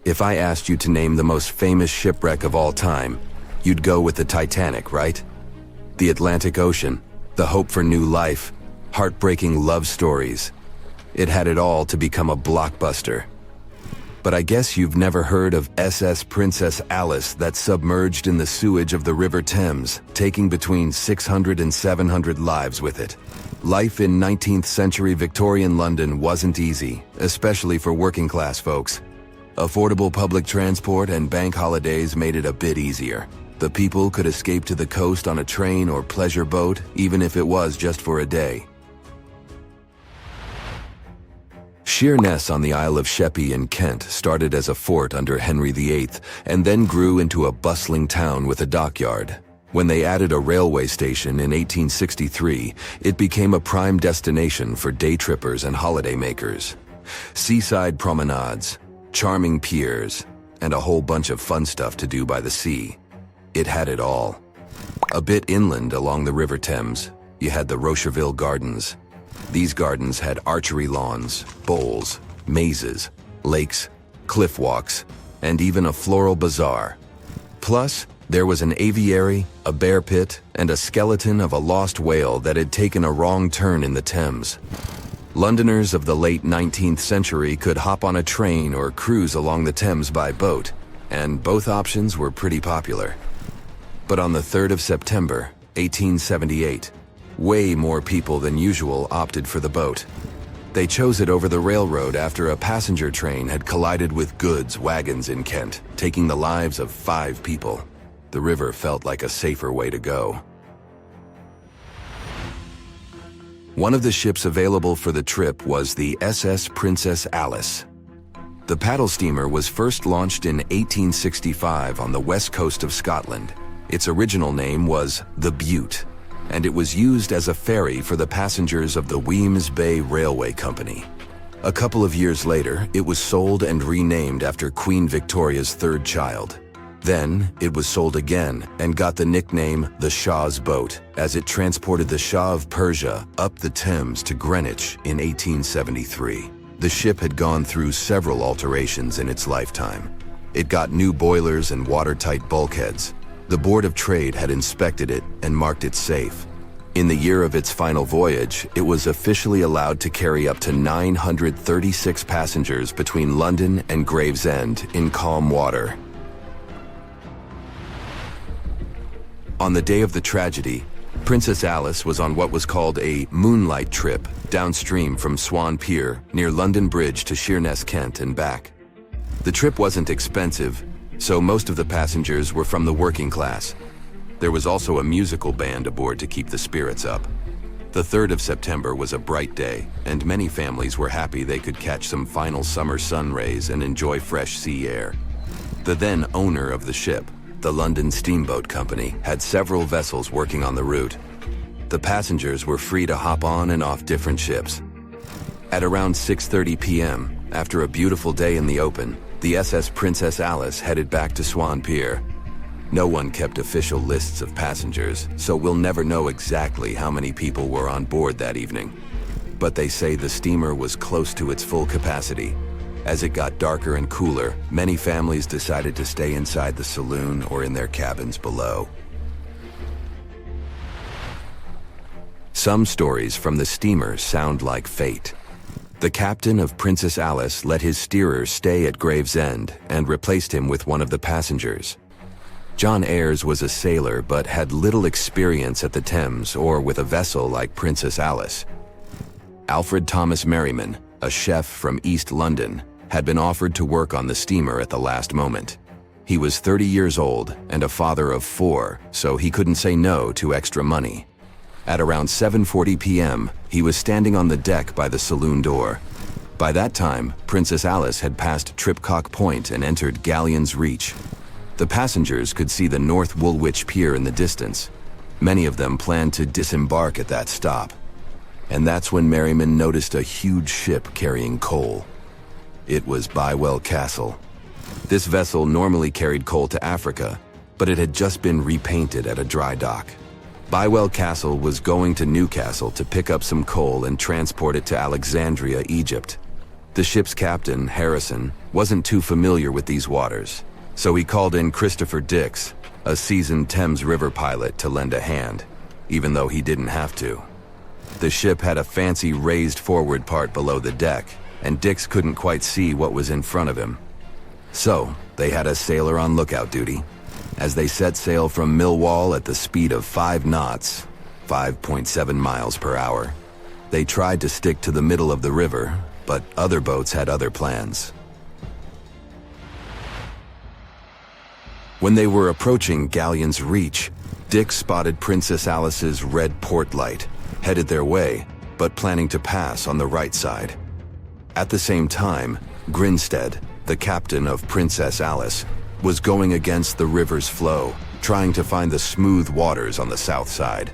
If I asked you to name the most famous shipwreck of all time, you'd go with the Titanic, right? The Atlantic Ocean, the hope for new life, heartbreaking love stories. It had it all to become a blockbuster. But I guess you've never heard of SS Princess Alice that submerged in the sewage of the River Thames, taking between 600 and 700 lives with it. Life in 19th century Victorian London wasn't easy, especially for working class folks. Affordable public transport and bank holidays made it a bit easier. The people could escape to the coast on a train or pleasure boat, even if it was just for a day. Sheerness on the Isle of Sheppey in Kent started as a fort under Henry VIII and then grew into a bustling town with a dockyard. When they added a railway station in 1863, it became a prime destination for day trippers and holidaymakers. Seaside promenades, charming piers, and a whole bunch of fun stuff to do by the sea. It had it all. A bit inland along the River Thames, you had the Rocherville Gardens. These gardens had archery lawns, bowls, mazes, lakes, cliff walks, and even a floral bazaar. Plus, there was an aviary, a bear pit, and a skeleton of a lost whale that had taken a wrong turn in the Thames. Londoners of the late 19th century could hop on a train or cruise along the Thames by boat, and both options were pretty popular. But on the 3rd of September, 1878, way more people than usual opted for the boat. They chose it over the railroad after a passenger train had collided with goods wagons in Kent, taking the lives of 5 people. The river felt like a safer way to go. One of the ships available for the trip was the SS Princess Alice. The paddle steamer was first launched in 1865 on the west coast of Scotland. Its original name was the Bute, and it was used as a ferry for the passengers of the Wemyss Bay Railway Company. A couple of years later, it was sold and renamed after Queen Victoria's 3rd child. Then, it was sold again and got the nickname the Shah's Boat, as it transported the Shah of Persia up the Thames to Greenwich in 1873. The ship had gone through several alterations in its lifetime. It got new boilers and watertight bulkheads. The Board of Trade had inspected it and marked it safe. In the year of its final voyage, it was officially allowed to carry up to 936 passengers between London and Gravesend in calm water. On the day of the tragedy, Princess Alice was on what was called a moonlight trip downstream from Swan Pier near London Bridge to Sheerness, Kent and back. The trip wasn't expensive, so most of the passengers were from the working class. There was also a musical band aboard to keep the spirits up. The 3rd of September was a bright day, and many families were happy they could catch some final summer sun rays and enjoy fresh sea air. The then owner of the ship, the London Steamboat Company, had several vessels working on the route. The passengers were free to hop on and off different ships. At around 6:30 p.m., after a beautiful day in the open, the SS Princess Alice headed back to Swan Pier. No one kept official lists of passengers, so we'll never know exactly how many people were on board that evening. But they say the steamer was close to its full capacity. As it got darker and cooler, many families decided to stay inside the saloon or in their cabins below. Some stories from the steamer sound like fate. The captain of Princess Alice let his steerer stay at Gravesend and replaced him with one of the passengers. John Ayres was a sailor but had little experience at the Thames or with a vessel like Princess Alice. Alfred Thomas Merriman, a chef from East London, had been offered to work on the steamer at the last moment. He was 30 years old and a father of 4, so he couldn't say no to extra money. At around 7:40 p.m., he was standing on the deck by the saloon door. By that time, Princess Alice had passed Tripcock Point and entered Galleon's Reach. The passengers could see the North Woolwich Pier in the distance. Many of them planned to disembark at that stop. And that's when Merriman noticed a huge ship carrying coal. It was Bywell Castle. This vessel normally carried coal to Africa, but it had just been repainted at a dry dock. Bywell Castle was going to Newcastle to pick up some coal and transport it to Alexandria, Egypt. The ship's captain, Harrison, wasn't too familiar with these waters, so he called in Christopher Dix, a seasoned Thames River pilot, to lend a hand, even though he didn't have to. The ship had a fancy raised forward part below the deck, and Dix couldn't quite see what was in front of him. So, they had a sailor on lookout duty. As they set sail from Millwall at the speed of 5 knots, 5.7 miles per hour, they tried to stick to the middle of the river, but other boats had other plans. When they were approaching Galleon's Reach, Dix spotted Princess Alice's red port light, headed their way, but planning to pass on the right side. At the same time, Grinstead, the captain of Princess Alice, was going against the river's flow, trying to find the smooth waters on the south side.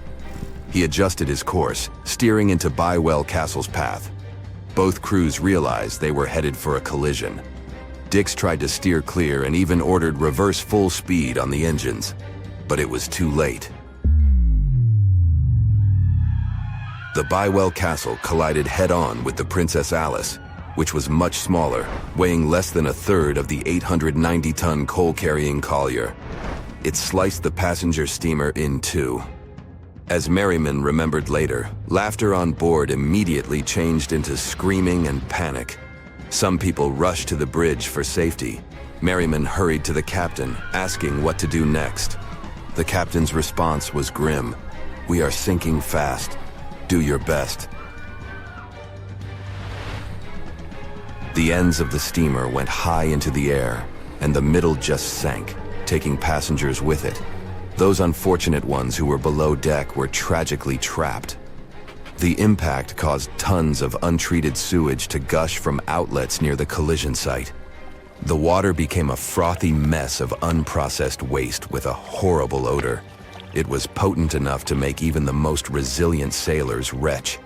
He adjusted his course, steering into Bywell Castle's path. Both crews realized they were headed for a collision. Dix tried to steer clear and even ordered reverse full speed on the engines, but it was too late. The Bywell Castle collided head-on with the Princess Alice, which was much smaller, weighing less than a third of the 890-ton coal-carrying collier. It sliced the passenger steamer in two. As Merriman remembered later, laughter on board immediately changed into screaming and panic. Some people rushed to the bridge for safety. Merriman hurried to the captain, asking what to do next. The captain's response was grim. "We are sinking fast. Do your best." The ends of the steamer went high into the air, and the middle just sank, taking passengers with it. Those unfortunate ones who were below deck were tragically trapped. The impact caused tons of untreated sewage to gush from outlets near the collision site. The water became a frothy mess of unprocessed waste with a horrible odor. It was potent enough to make even the most resilient sailors retch.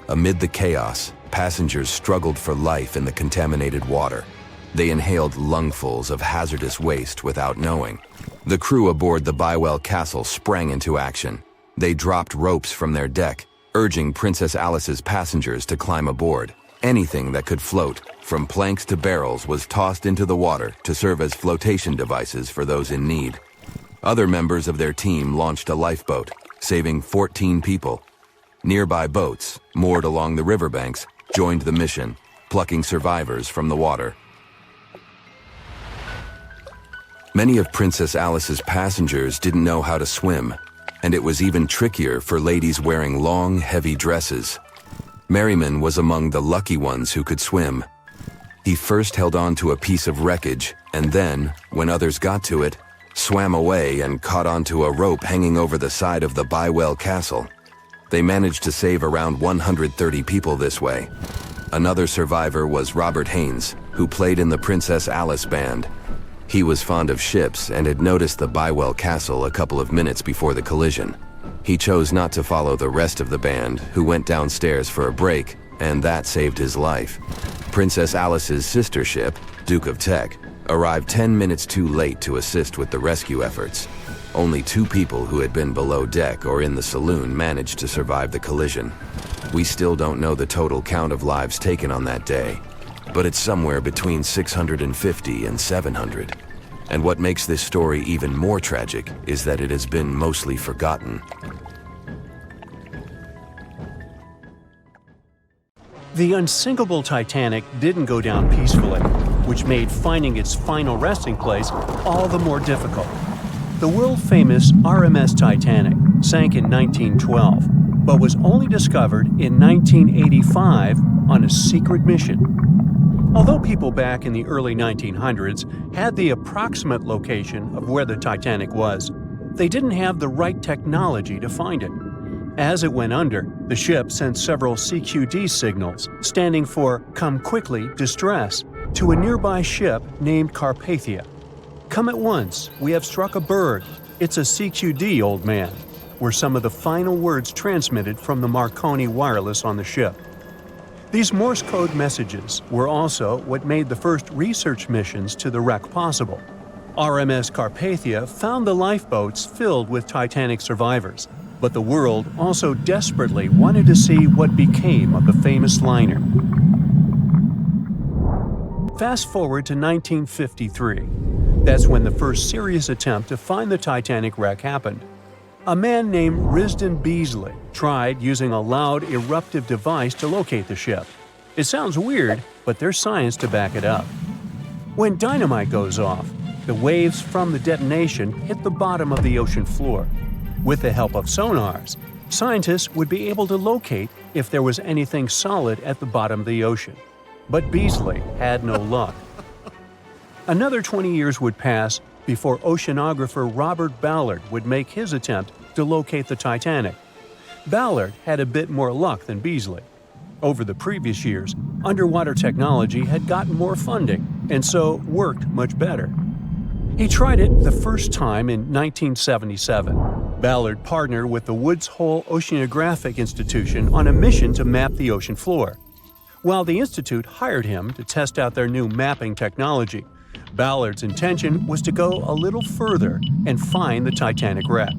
Amid the chaos, passengers struggled for life in the contaminated water. They inhaled lungfuls of hazardous waste without knowing. The crew aboard the Bywell Castle sprang into action. They dropped ropes from their deck, urging Princess Alice's passengers to climb aboard. Anything that could float, from planks to barrels, was tossed into the water to serve as flotation devices for those in need. Other members of their team launched a lifeboat, saving 14 people. Nearby boats, moored along the riverbanks, joined the mission, plucking survivors from the water. Many of Princess Alice's passengers didn't know how to swim, and it was even trickier for ladies wearing long, heavy dresses. Merriman was among the lucky ones who could swim. He first held on to a piece of wreckage, and then, when others got to it, swam away and caught onto a rope hanging over the side of the Bywell Castle. They managed to save around 130 people this way. Another survivor was Robert Haynes, who played in the Princess Alice band. He was fond of ships and had noticed the Bywell Castle a couple of minutes before the collision. He chose not to follow the rest of the band, who went downstairs for a break, and that saved his life. Princess Alice's sister ship, Duke of Teck, arrived 10 minutes too late to assist with the rescue efforts. Only 2 people who had been below deck or in the saloon managed to survive the collision. We still don't know the total count of lives taken on that day, but it's somewhere between 650 and 700. And what makes this story even more tragic is that it has been mostly forgotten. The unsinkable Titanic didn't go down peacefully, which made finding its final resting place all the more difficult. The world-famous RMS Titanic sank in 1912, but was only discovered in 1985 on a secret mission. Although people back in the early 1900s had the approximate location of where the Titanic was, they didn't have the right technology to find it. As it went under, the ship sent several CQD signals, standing for "Come Quickly, Distress," to a nearby ship named Carpathia. "Come at once, we have struck a berg. It's a CQD, old man," were some of the final words transmitted from the Marconi wireless on the ship. These Morse code messages were also what made the first research missions to the wreck possible. RMS Carpathia found the lifeboats filled with Titanic survivors, but the world also desperately wanted to see what became of the famous liner. Fast forward to 1953. That's when the first serious attempt to find the Titanic wreck happened. A man named Risdon Beasley tried using a loud eruptive device to locate the ship. It sounds weird, but there's science to back it up. When dynamite goes off, the waves from the detonation hit the bottom of the ocean floor. With the help of sonars, scientists would be able to locate if there was anything solid at the bottom of the ocean. But Beasley had no luck. Another 20 years would pass before oceanographer Robert Ballard would make his attempt to locate the Titanic. Ballard had a bit more luck than Beasley. Over the previous years, underwater technology had gotten more funding and so worked much better. He tried it the first time in 1977. Ballard partnered with the Woods Hole Oceanographic Institution on a mission to map the ocean floor. While the institute hired him to test out their new mapping technology, Ballard's intention was to go a little further and find the Titanic wreck.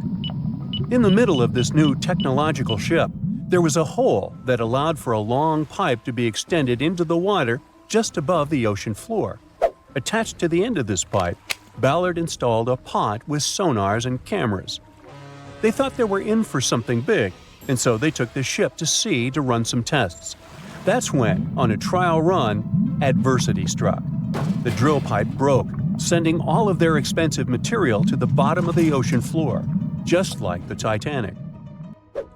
In the middle of this new technological ship, there was a hole that allowed for a long pipe to be extended into the water just above the ocean floor. Attached to the end of this pipe, Ballard installed a pod with sonars and cameras. They thought they were in for something big, and so they took the ship to sea to run some tests. That's when, on a trial run, adversity struck. The drill pipe broke, sending all of their expensive material to the bottom of the ocean floor, just like the Titanic.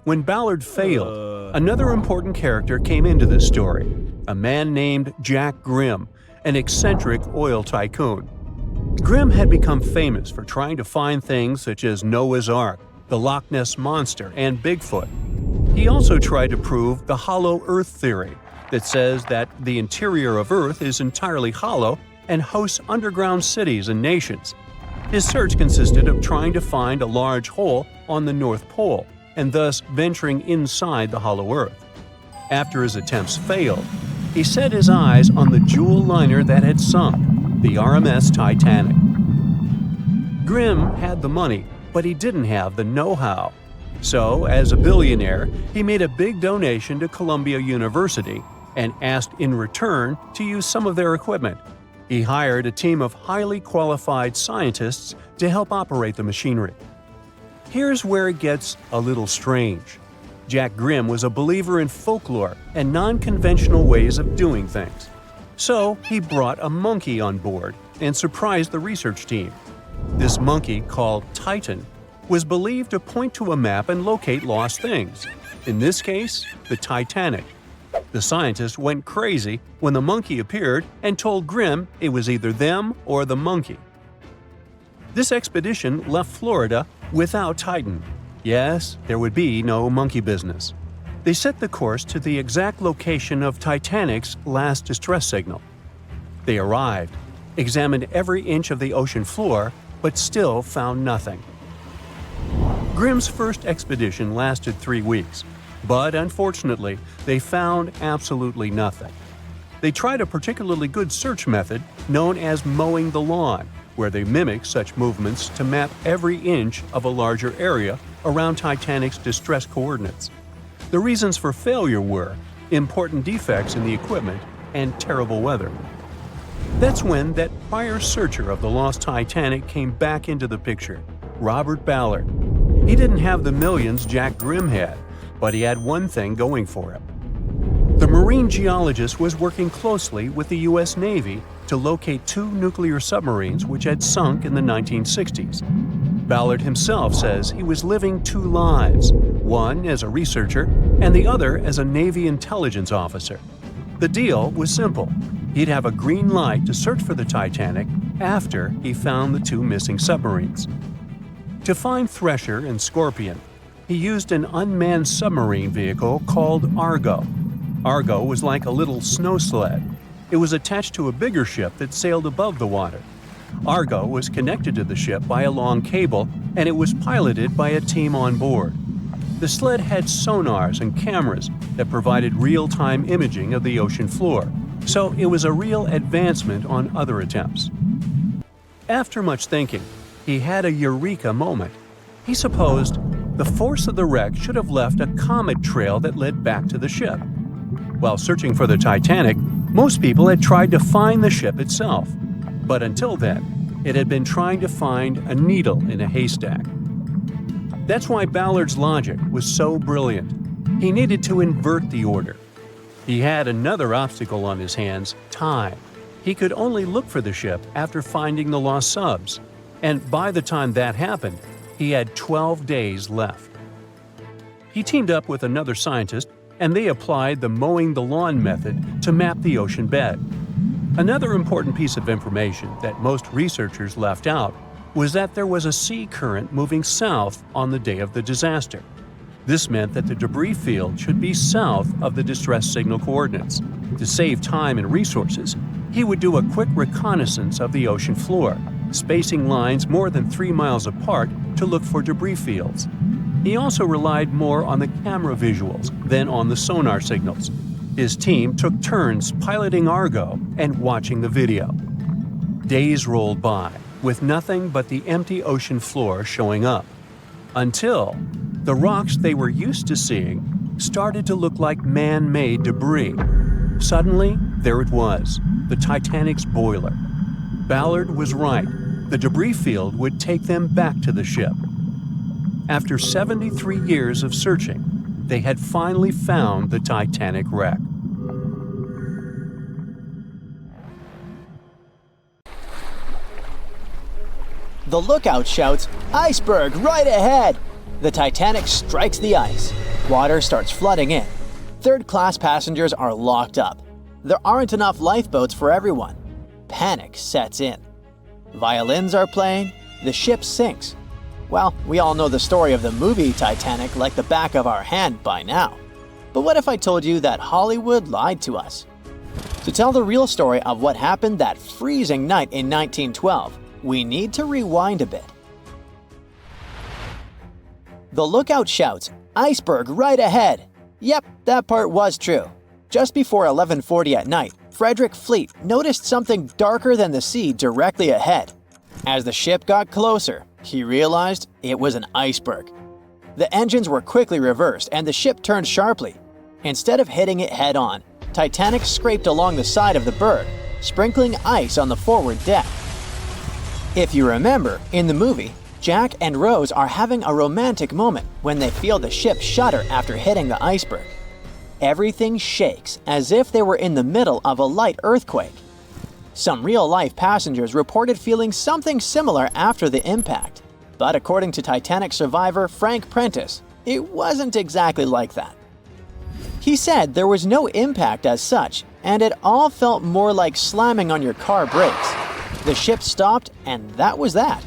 When Ballard failed, another important character came into this story, a man named Jack Grimm, an eccentric oil tycoon. Grimm had become famous for trying to find things such as Noah's Ark, the Loch Ness Monster, and Bigfoot. He also tried to prove the hollow Earth theory that says that the interior of Earth is entirely hollow and hosts underground cities and nations. His search consisted of trying to find a large hole on the North Pole and thus venturing inside the hollow Earth. After his attempts failed, he set his eyes on the jewel liner that had sunk, the RMS Titanic. Grimm had the money, but he didn't have the know-how. So, as a billionaire, he made a big donation to Columbia University and asked in return to use some of their equipment. He hired a team of highly qualified scientists to help operate the machinery. Here's where it gets a little strange. Jack Grimm was a believer in folklore and non-conventional ways of doing things. So he brought a monkey on board and surprised the research team. This monkey, called Titan, was believed to point to a map and locate lost things. In this case, the Titanic. The scientists went crazy when the monkey appeared and told Grimm it was either them or the monkey. This expedition left Florida without Titan. Yes, there would be no monkey business. They set the course to the exact location of Titanic's last distress signal. They arrived, examined every inch of the ocean floor, but still found nothing. Grimm's first expedition lasted 3 weeks, but unfortunately, they found absolutely nothing. They tried a particularly good search method known as mowing the lawn, where they mimic such movements to map every inch of a larger area around Titanic's distress coordinates. The reasons for failure were important defects in the equipment and terrible weather. That's when that prior searcher of the lost Titanic came back into the picture, Robert Ballard. He didn't have the millions Jack Grimm had, but he had one thing going for him. The marine geologist was working closely with the U.S. Navy to locate 2 nuclear submarines which had sunk in the 1960s. Ballard himself says he was living 2 lives, one as a researcher and the other as a Navy intelligence officer. The deal was simple. He'd have a green light to search for the Titanic after he found the 2 missing submarines. To find Thresher and Scorpion, he used an unmanned submarine vehicle called Argo. Argo was like a little snow sled. It was attached to a bigger ship that sailed above the water. Argo was connected to the ship by a long cable, and it was piloted by a team on board. The sled had sonars and cameras that provided real-time imaging of the ocean floor, so it was a real advancement on other attempts. After much thinking, he had a eureka moment. He supposed the force of the wreck should have left a comet trail that led back to the ship. While searching for the Titanic, Most people had tried to find the ship itself, but until then, it had been trying to find a needle in a haystack. That's why Ballard's logic was so brilliant. He needed to invert the order. He had another obstacle on his hands: time. He could only look for the ship after finding the lost subs, and by the time that happened, he had 12 days left. He teamed up with another scientist, and they applied the mowing the lawn method to map the ocean bed. Another important piece of information that most researchers left out was that there was a sea current moving south on the day of the disaster. This meant that the debris field should be south of the distress signal coordinates. To save time and resources, he would do a quick reconnaissance of the ocean floor, spacing lines more than 3 miles apart to look for debris fields. He also relied more on the camera visuals than on the sonar signals. His team took turns piloting Argo and watching the video. Days rolled by, with nothing but the empty ocean floor showing up, until the rocks they were used to seeing started to look like man-made debris. Suddenly, there it was, the Titanic's boiler. Ballard was right. The debris field would take them back to the ship. After 73 years of searching, they had finally found the Titanic wreck. The lookout shouts, "Iceberg right ahead!" The Titanic strikes the ice. Water starts flooding in. Third-class passengers are locked up. There aren't enough lifeboats for everyone. Panic sets in. Violins are playing. The ship sinks. Well, we all know the story of the movie Titanic like the back of our hand by now. But what if I told you that Hollywood lied to us? To tell the real story of what happened that freezing night in 1912, we need to rewind a bit. The lookout shouts, "Iceberg right ahead!" Yep, that part was true. Just before 11:40 at night, Frederick Fleet noticed something darker than the sea directly ahead. As the ship got closer, he realized it was an iceberg. The engines were quickly reversed and the ship turned sharply. Instead of hitting it head-on, Titanic scraped along the side of the berg, sprinkling ice on the forward deck. If you remember, in the movie, Jack and Rose are having a romantic moment when they feel the ship shudder after hitting the iceberg. Everything shakes as if they were in the middle of a light earthquake. Some real-life passengers reported feeling something similar after the impact. But according to Titanic survivor Frank Prentice, it wasn't exactly like that. He said there was no impact as such, and it all felt more like slamming on your car brakes. The ship stopped, and that was that.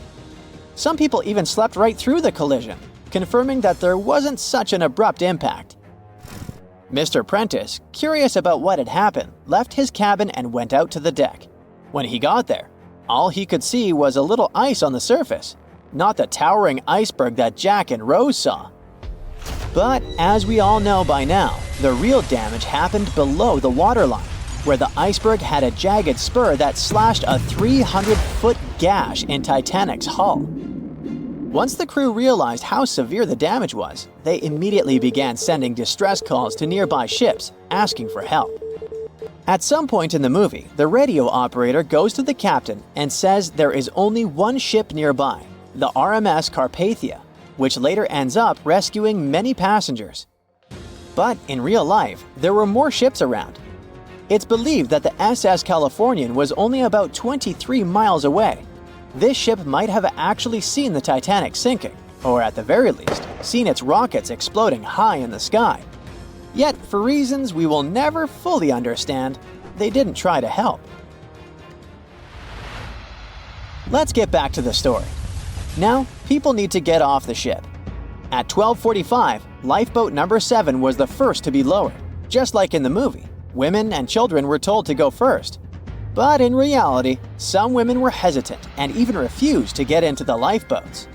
Some people even slept right through the collision, confirming that there wasn't such an abrupt impact. Mr. Prentice, curious about what had happened, left his cabin and went out to the deck. When he got there, all he could see was a little ice on the surface, not the towering iceberg that Jack and Rose saw. But as we all know by now, the real damage happened below the waterline, where the iceberg had a jagged spur that slashed a 300-foot gash in Titanic's hull. Once the crew realized how severe the damage was, they immediately began sending distress calls to nearby ships, asking for help. At some point in the movie, the radio operator goes to the captain and says there is only one ship nearby, the RMS Carpathia, which later ends up rescuing many passengers. But in real life, there were more ships around. It's believed that the SS Californian was only about 23 miles away. This ship might have actually seen the Titanic sinking, or at the very least, seen its rockets exploding high in the sky. Yet, for reasons we will never fully understand, they didn't try to help. Let's get back to the story. Now, people need to get off the ship. At 12:45, lifeboat number 7 was the first to be lowered. Just like in the movie, women and children were told to go first. But in reality, some women were hesitant and even refused to get into the lifeboats.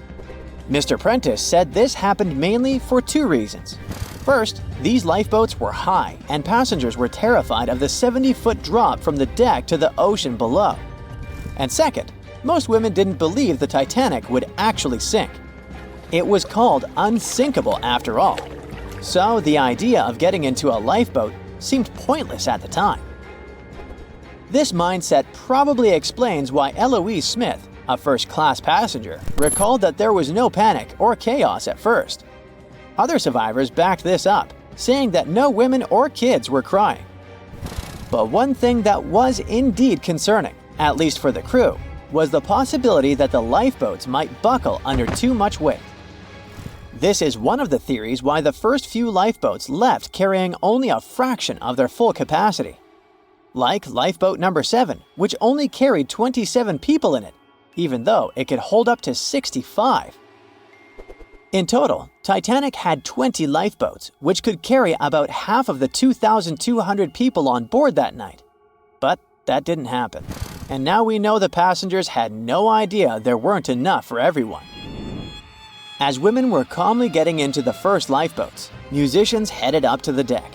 Mr. Prentice said this happened mainly for 2 reasons. First, these lifeboats were high and passengers were terrified of the 70-foot drop from the deck to the ocean below. And second, most women didn't believe the Titanic would actually sink. It was called unsinkable after all. So the idea of getting into a lifeboat seemed pointless at the time. This mindset probably explains why Eloise Smith, a first-class passenger, recalled that there was no panic or chaos at first. Other survivors backed this up, saying that no women or kids were crying. But one thing that was indeed concerning, at least for the crew, was the possibility that the lifeboats might buckle under too much weight. This is one of the theories why the first few lifeboats left carrying only a fraction of their full capacity. Like lifeboat number 7, which only carried 27 people in it, even though it could hold up to 65. In total, Titanic had 20 lifeboats, which could carry about half of the 2,200 people on board that night. But that didn't happen. And now we know the passengers had no idea there weren't enough for everyone. As women were calmly getting into the first lifeboats, musicians headed up to the deck.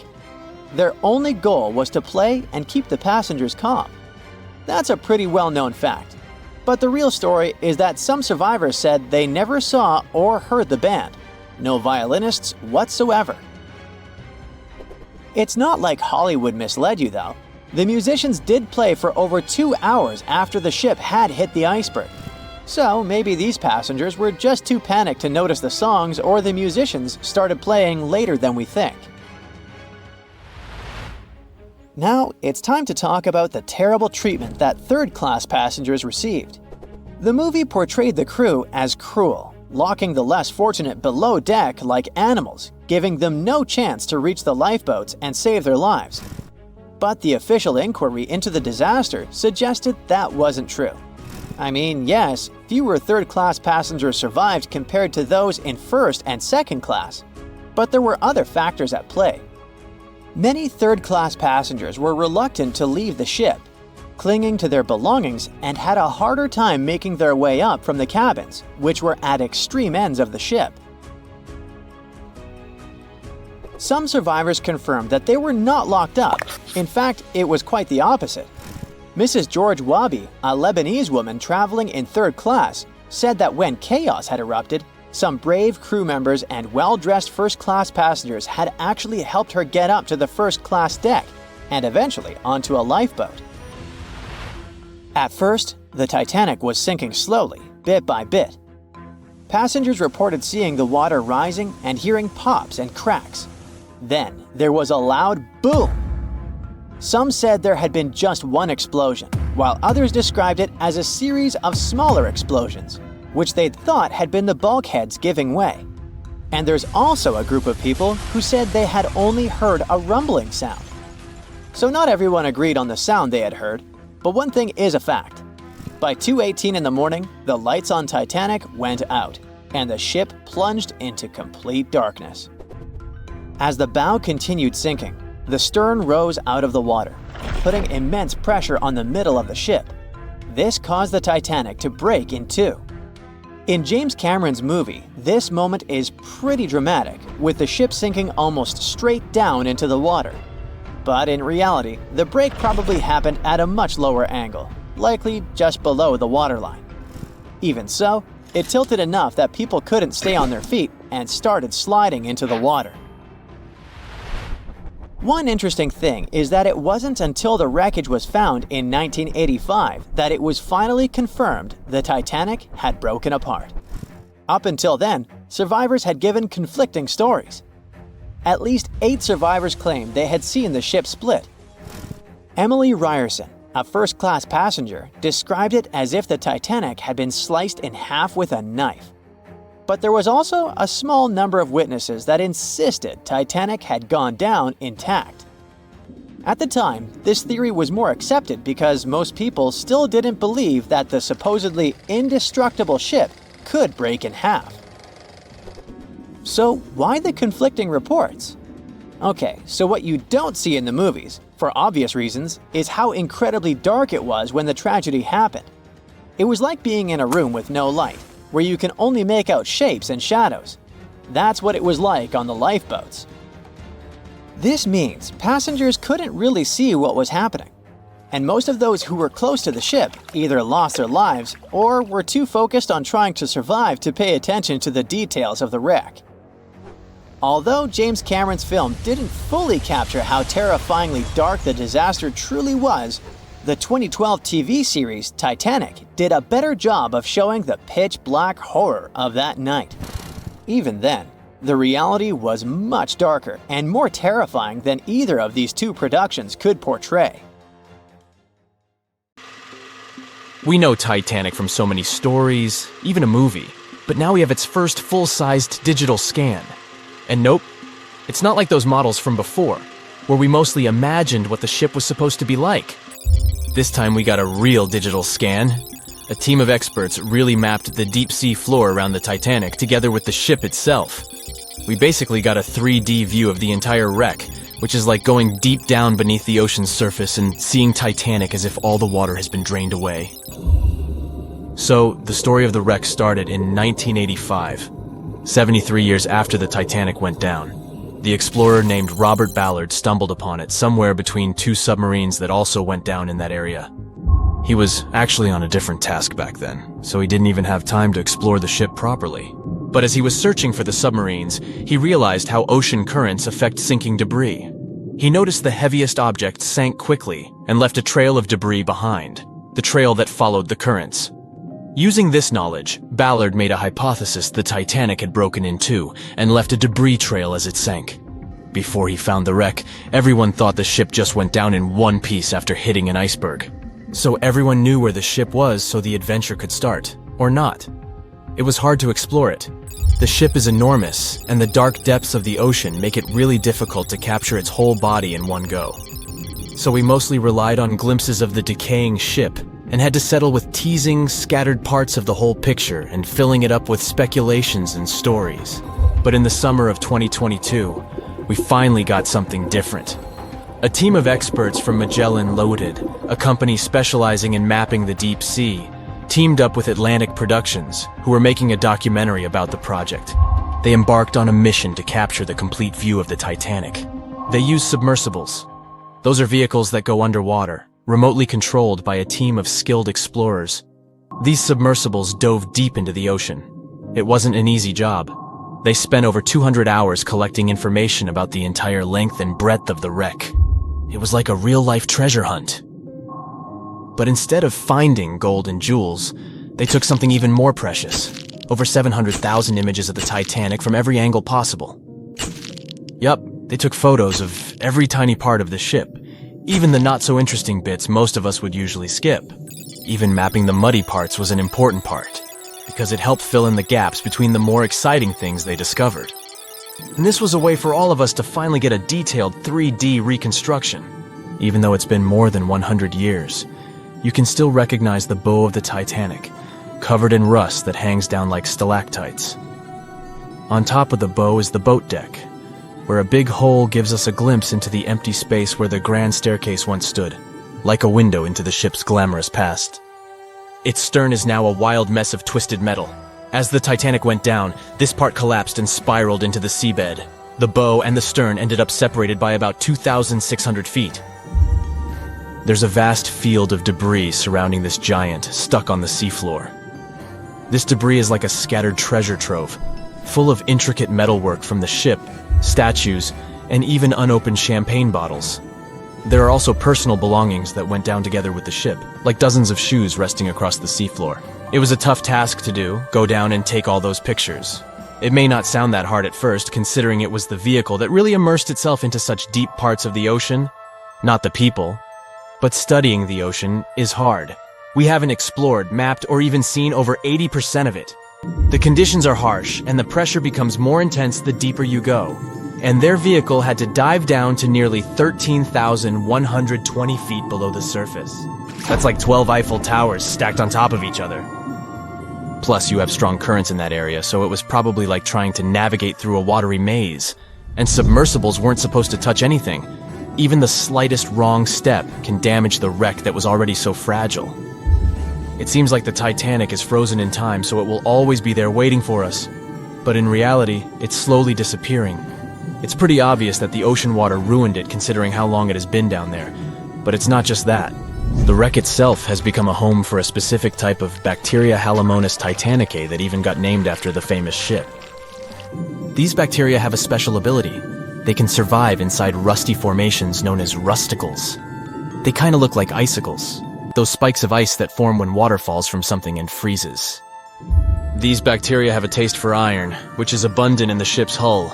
Their only goal was to play and keep the passengers calm. That's a pretty well-known fact. But the real story is that some survivors said they never saw or heard the band. No violinists whatsoever. It's not like Hollywood misled you, though. The musicians did play for over 2 hours after the ship had hit the iceberg. So maybe these passengers were just too panicked to notice the songs, or the musicians started playing later than we think. Now, it's time to talk about the terrible treatment that third-class passengers received. The movie portrayed the crew as cruel, locking the less fortunate below deck like animals, giving them no chance to reach the lifeboats and save their lives. But the official inquiry into the disaster suggested that wasn't true. I mean, yes, fewer third-class passengers survived compared to those in first and second class, but there were other factors at play. Many third-class passengers were reluctant to leave the ship, clinging to their belongings, and had a harder time making their way up from the cabins, which were at extreme ends of the ship. Some survivors confirmed that they were not locked up. In fact, it was quite the opposite. Mrs. George Wabi, a Lebanese woman traveling in third class, said that when chaos had erupted, some brave crew members and well-dressed first-class passengers had actually helped her get up to the first-class deck and eventually onto a lifeboat. At first, the Titanic was sinking slowly, bit by bit. Passengers reported seeing the water rising and hearing pops and cracks. Then, there was a loud boom. Some said there had been just one explosion, while others described it as a series of smaller explosions, which they'd thought had been the bulkheads giving way. And there's also a group of people who said they had only heard a rumbling sound. So not everyone agreed on the sound they had heard, but one thing is a fact. By 2:18 in the morning, the lights on Titanic went out, and the ship plunged into complete darkness. As the bow continued sinking, the stern rose out of the water, putting immense pressure on the middle of the ship. This caused the Titanic to break in two. In James Cameron's movie, this moment is pretty dramatic, with the ship sinking almost straight down into the water. But in reality, the break probably happened at a much lower angle, likely just below the waterline. Even so, it tilted enough that people couldn't stay on their feet and started sliding into the water. One interesting thing is that it wasn't until the wreckage was found in 1985 that it was finally confirmed the Titanic had broken apart. Up until then, survivors had given conflicting stories. At least 8 survivors claimed they had seen the ship split. Emily Ryerson, a first-class passenger, described it as if the Titanic had been sliced in half with a knife. But there was also a small number of witnesses that insisted Titanic had gone down intact. At the time, this theory was more accepted because most people still didn't believe that the supposedly indestructible ship could break in half. So why the conflicting reports? Okay, so what you don't see in the movies, for obvious reasons, is how incredibly dark it was when the tragedy happened. It was like being in a room with no light, where you can only make out shapes and shadows. That's what it was like on the lifeboats. This means passengers couldn't really see what was happening, and most of those who were close to the ship either lost their lives or were too focused on trying to survive to pay attention to the details of the wreck. Although James Cameron's film didn't fully capture how terrifyingly dark the disaster truly was, The 2012 TV series Titanic did a better job of showing the pitch-black horror of that night. Even then, the reality was much darker and more terrifying than either of these two productions could portray. We know Titanic from so many stories, even a movie, but now we have its first full-sized digital scan. And nope, it's not like those models from before, where we mostly imagined what the ship was supposed to be like. This time we got a real digital scan. A team of experts really mapped the deep-sea floor around the Titanic together with the ship itself. We basically got a 3D view of the entire wreck, which is like going deep down beneath the ocean's surface and seeing Titanic as if all the water has been drained away. So, the story of the wreck started in 1985, 73 years after the Titanic went down. The explorer named Robert Ballard stumbled upon it somewhere between two submarines that also went down in that area. He was actually on a different task back then, so he didn't even have time to explore the ship properly. But as he was searching for the submarines, he realized how ocean currents affect sinking debris. He noticed the heaviest object sank quickly and left a trail of debris behind, the trail that followed the currents. Using this knowledge, Ballard made a hypothesis the Titanic had broken in two and left a debris trail as it sank. Before he found the wreck, everyone thought the ship just went down in one piece after hitting an iceberg. So everyone knew where the ship was so the adventure could start, or not. It was hard to explore it. The ship is enormous, and the dark depths of the ocean make it really difficult to capture its whole body in one go. So we mostly relied on glimpses of the decaying ship, and had to settle with teasing scattered parts of the whole picture and filling it up with speculations and stories. But in the summer of 2022, we finally got something different. A team of experts from Magellan Loaded, a company specializing in mapping the deep sea, teamed up with Atlantic Productions, who were making a documentary about the project. They embarked on a mission to capture the complete view of the Titanic. They used submersibles. Those are vehicles that go underwater, remotely controlled by a team of skilled explorers. These submersibles dove deep into the ocean. It wasn't an easy job. They spent over 200 hours collecting information about the entire length and breadth of the wreck. It was like a real-life treasure hunt. But instead of finding gold and jewels, they took something even more precious. Over 700,000 images of the Titanic from every angle possible. Yup, they took photos of every tiny part of the ship, even the not-so-interesting bits most of us would usually skip. Even mapping the muddy parts was an important part, because it helped fill in the gaps between the more exciting things they discovered. And this was a way for all of us to finally get a detailed 3D reconstruction. Even though it's been more than 100 years, you can still recognize the bow of the Titanic, covered in rust that hangs down like stalactites. On top of the bow is the boat deck, where a big hole gives us a glimpse into the empty space where the grand staircase once stood, like a window into the ship's glamorous past. Its stern is now a wild mess of twisted metal. As the Titanic went down, this part collapsed and spiraled into the seabed. The bow and the stern ended up separated by about 2,600 feet. There's a vast field of debris surrounding this giant, stuck on the seafloor. This debris is like a scattered treasure trove, full of intricate metalwork from the ship, statues, and even unopened champagne bottles. There are also personal belongings that went down together with the ship, like dozens of shoes resting across the seafloor. It was a tough task to do, go down and take all those pictures. It may not sound that hard at first, considering it was the vehicle that really immersed itself into such deep parts of the ocean, not the people. But studying the ocean is hard. We haven't explored, mapped, or even seen over 80% of it. The conditions are harsh, and the pressure becomes more intense the deeper you go. And their vehicle had to dive down to nearly 13,120 feet below the surface. That's like 12 Eiffel Towers stacked on top of each other. Plus, you have strong currents in that area, so it was probably like trying to navigate through a watery maze. And submersibles weren't supposed to touch anything. Even the slightest wrong step can damage the wreck that was already so fragile. It seems like the Titanic is frozen in time, so it will always be there waiting for us. But in reality, it's slowly disappearing. It's pretty obvious that the ocean water ruined it considering how long it has been down there. But it's not just that. The wreck itself has become a home for a specific type of bacteria Halomonas titanicae that even got named after the famous ship. These bacteria have a special ability. They can survive inside rusty formations known as rusticles. They kind of look like icicles, those spikes of ice that form when water falls from something and freezes. These bacteria have a taste for iron, which is abundant in the ship's hull.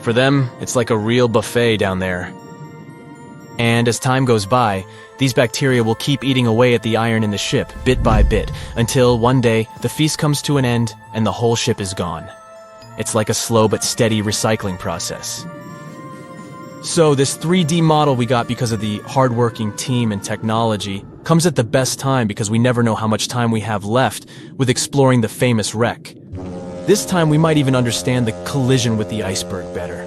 For them, it's like a real buffet down there. And as time goes by, these bacteria will keep eating away at the iron in the ship, bit by bit, until one day, the feast comes to an end and the whole ship is gone. It's like a slow but steady recycling process. So this 3D model we got because of the hardworking team and technology comes at the best time because we never know how much time we have left with exploring the famous wreck. This time we might even understand the collision with the iceberg better.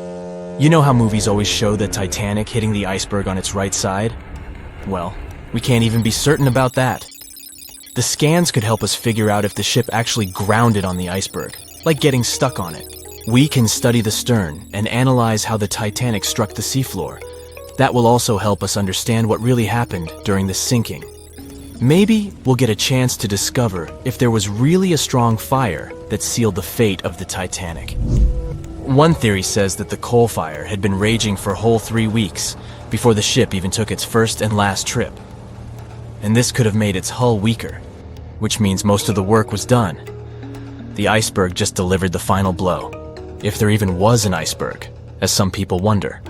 You know how movies always show the Titanic hitting the iceberg on its right side? Well, we can't even be certain about that. The scans could help us figure out if the ship actually grounded on the iceberg, like getting stuck on it. We can study the stern and analyze how the Titanic struck the seafloor. That will also help us understand what really happened during the sinking. Maybe we'll get a chance to discover if there was really a strong fire that sealed the fate of the Titanic. One theory says that the coal fire had been raging for a whole 3 weeks before the ship even took its first and last trip. And this could have made its hull weaker, which means most of the work was done. The iceberg just delivered the final blow. If there even was an iceberg, as some people wonder.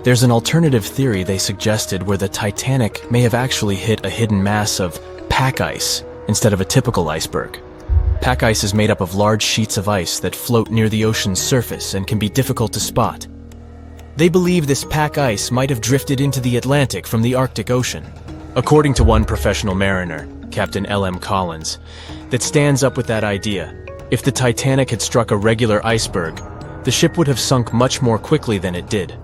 There's an alternative theory they suggested where the Titanic may have actually hit a hidden mass of pack ice instead of a typical iceberg. Pack ice is made up of large sheets of ice that float near the ocean's surface and can be difficult to spot. They believe this pack ice might have drifted into the Atlantic from the Arctic Ocean. According to one professional mariner, Captain L.M. Collins, that stands up with that idea. If the Titanic had struck a regular iceberg, the ship would have sunk much more quickly than it did.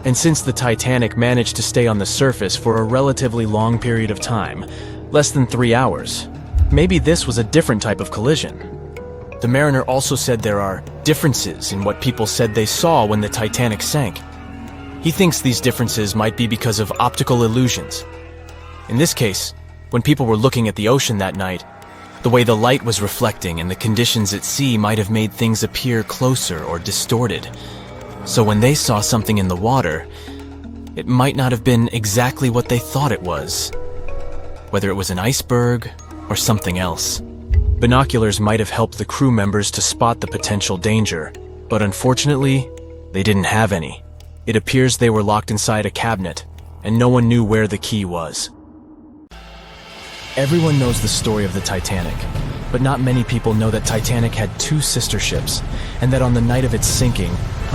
And since the Titanic managed to stay on the surface for a relatively long period of time, less than 3 hours, maybe this was a different type of collision. The mariner also said there are differences in what people said they saw when the Titanic sank. He thinks these differences might be because of optical illusions. In this case, when people were looking at the ocean that night, the way the light was reflecting and the conditions at sea might have made things appear closer or distorted. So when they saw something in the water, it might not have been exactly what they thought it was. Whether it was an iceberg or something else. Binoculars might have helped the crew members to spot the potential danger, but unfortunately, they didn't have any. It appears they were locked inside a cabinet, and no one knew where the key was. Everyone knows the story of the Titanic, but not many people know that Titanic had 2 sister ships, and that on the night of its sinking,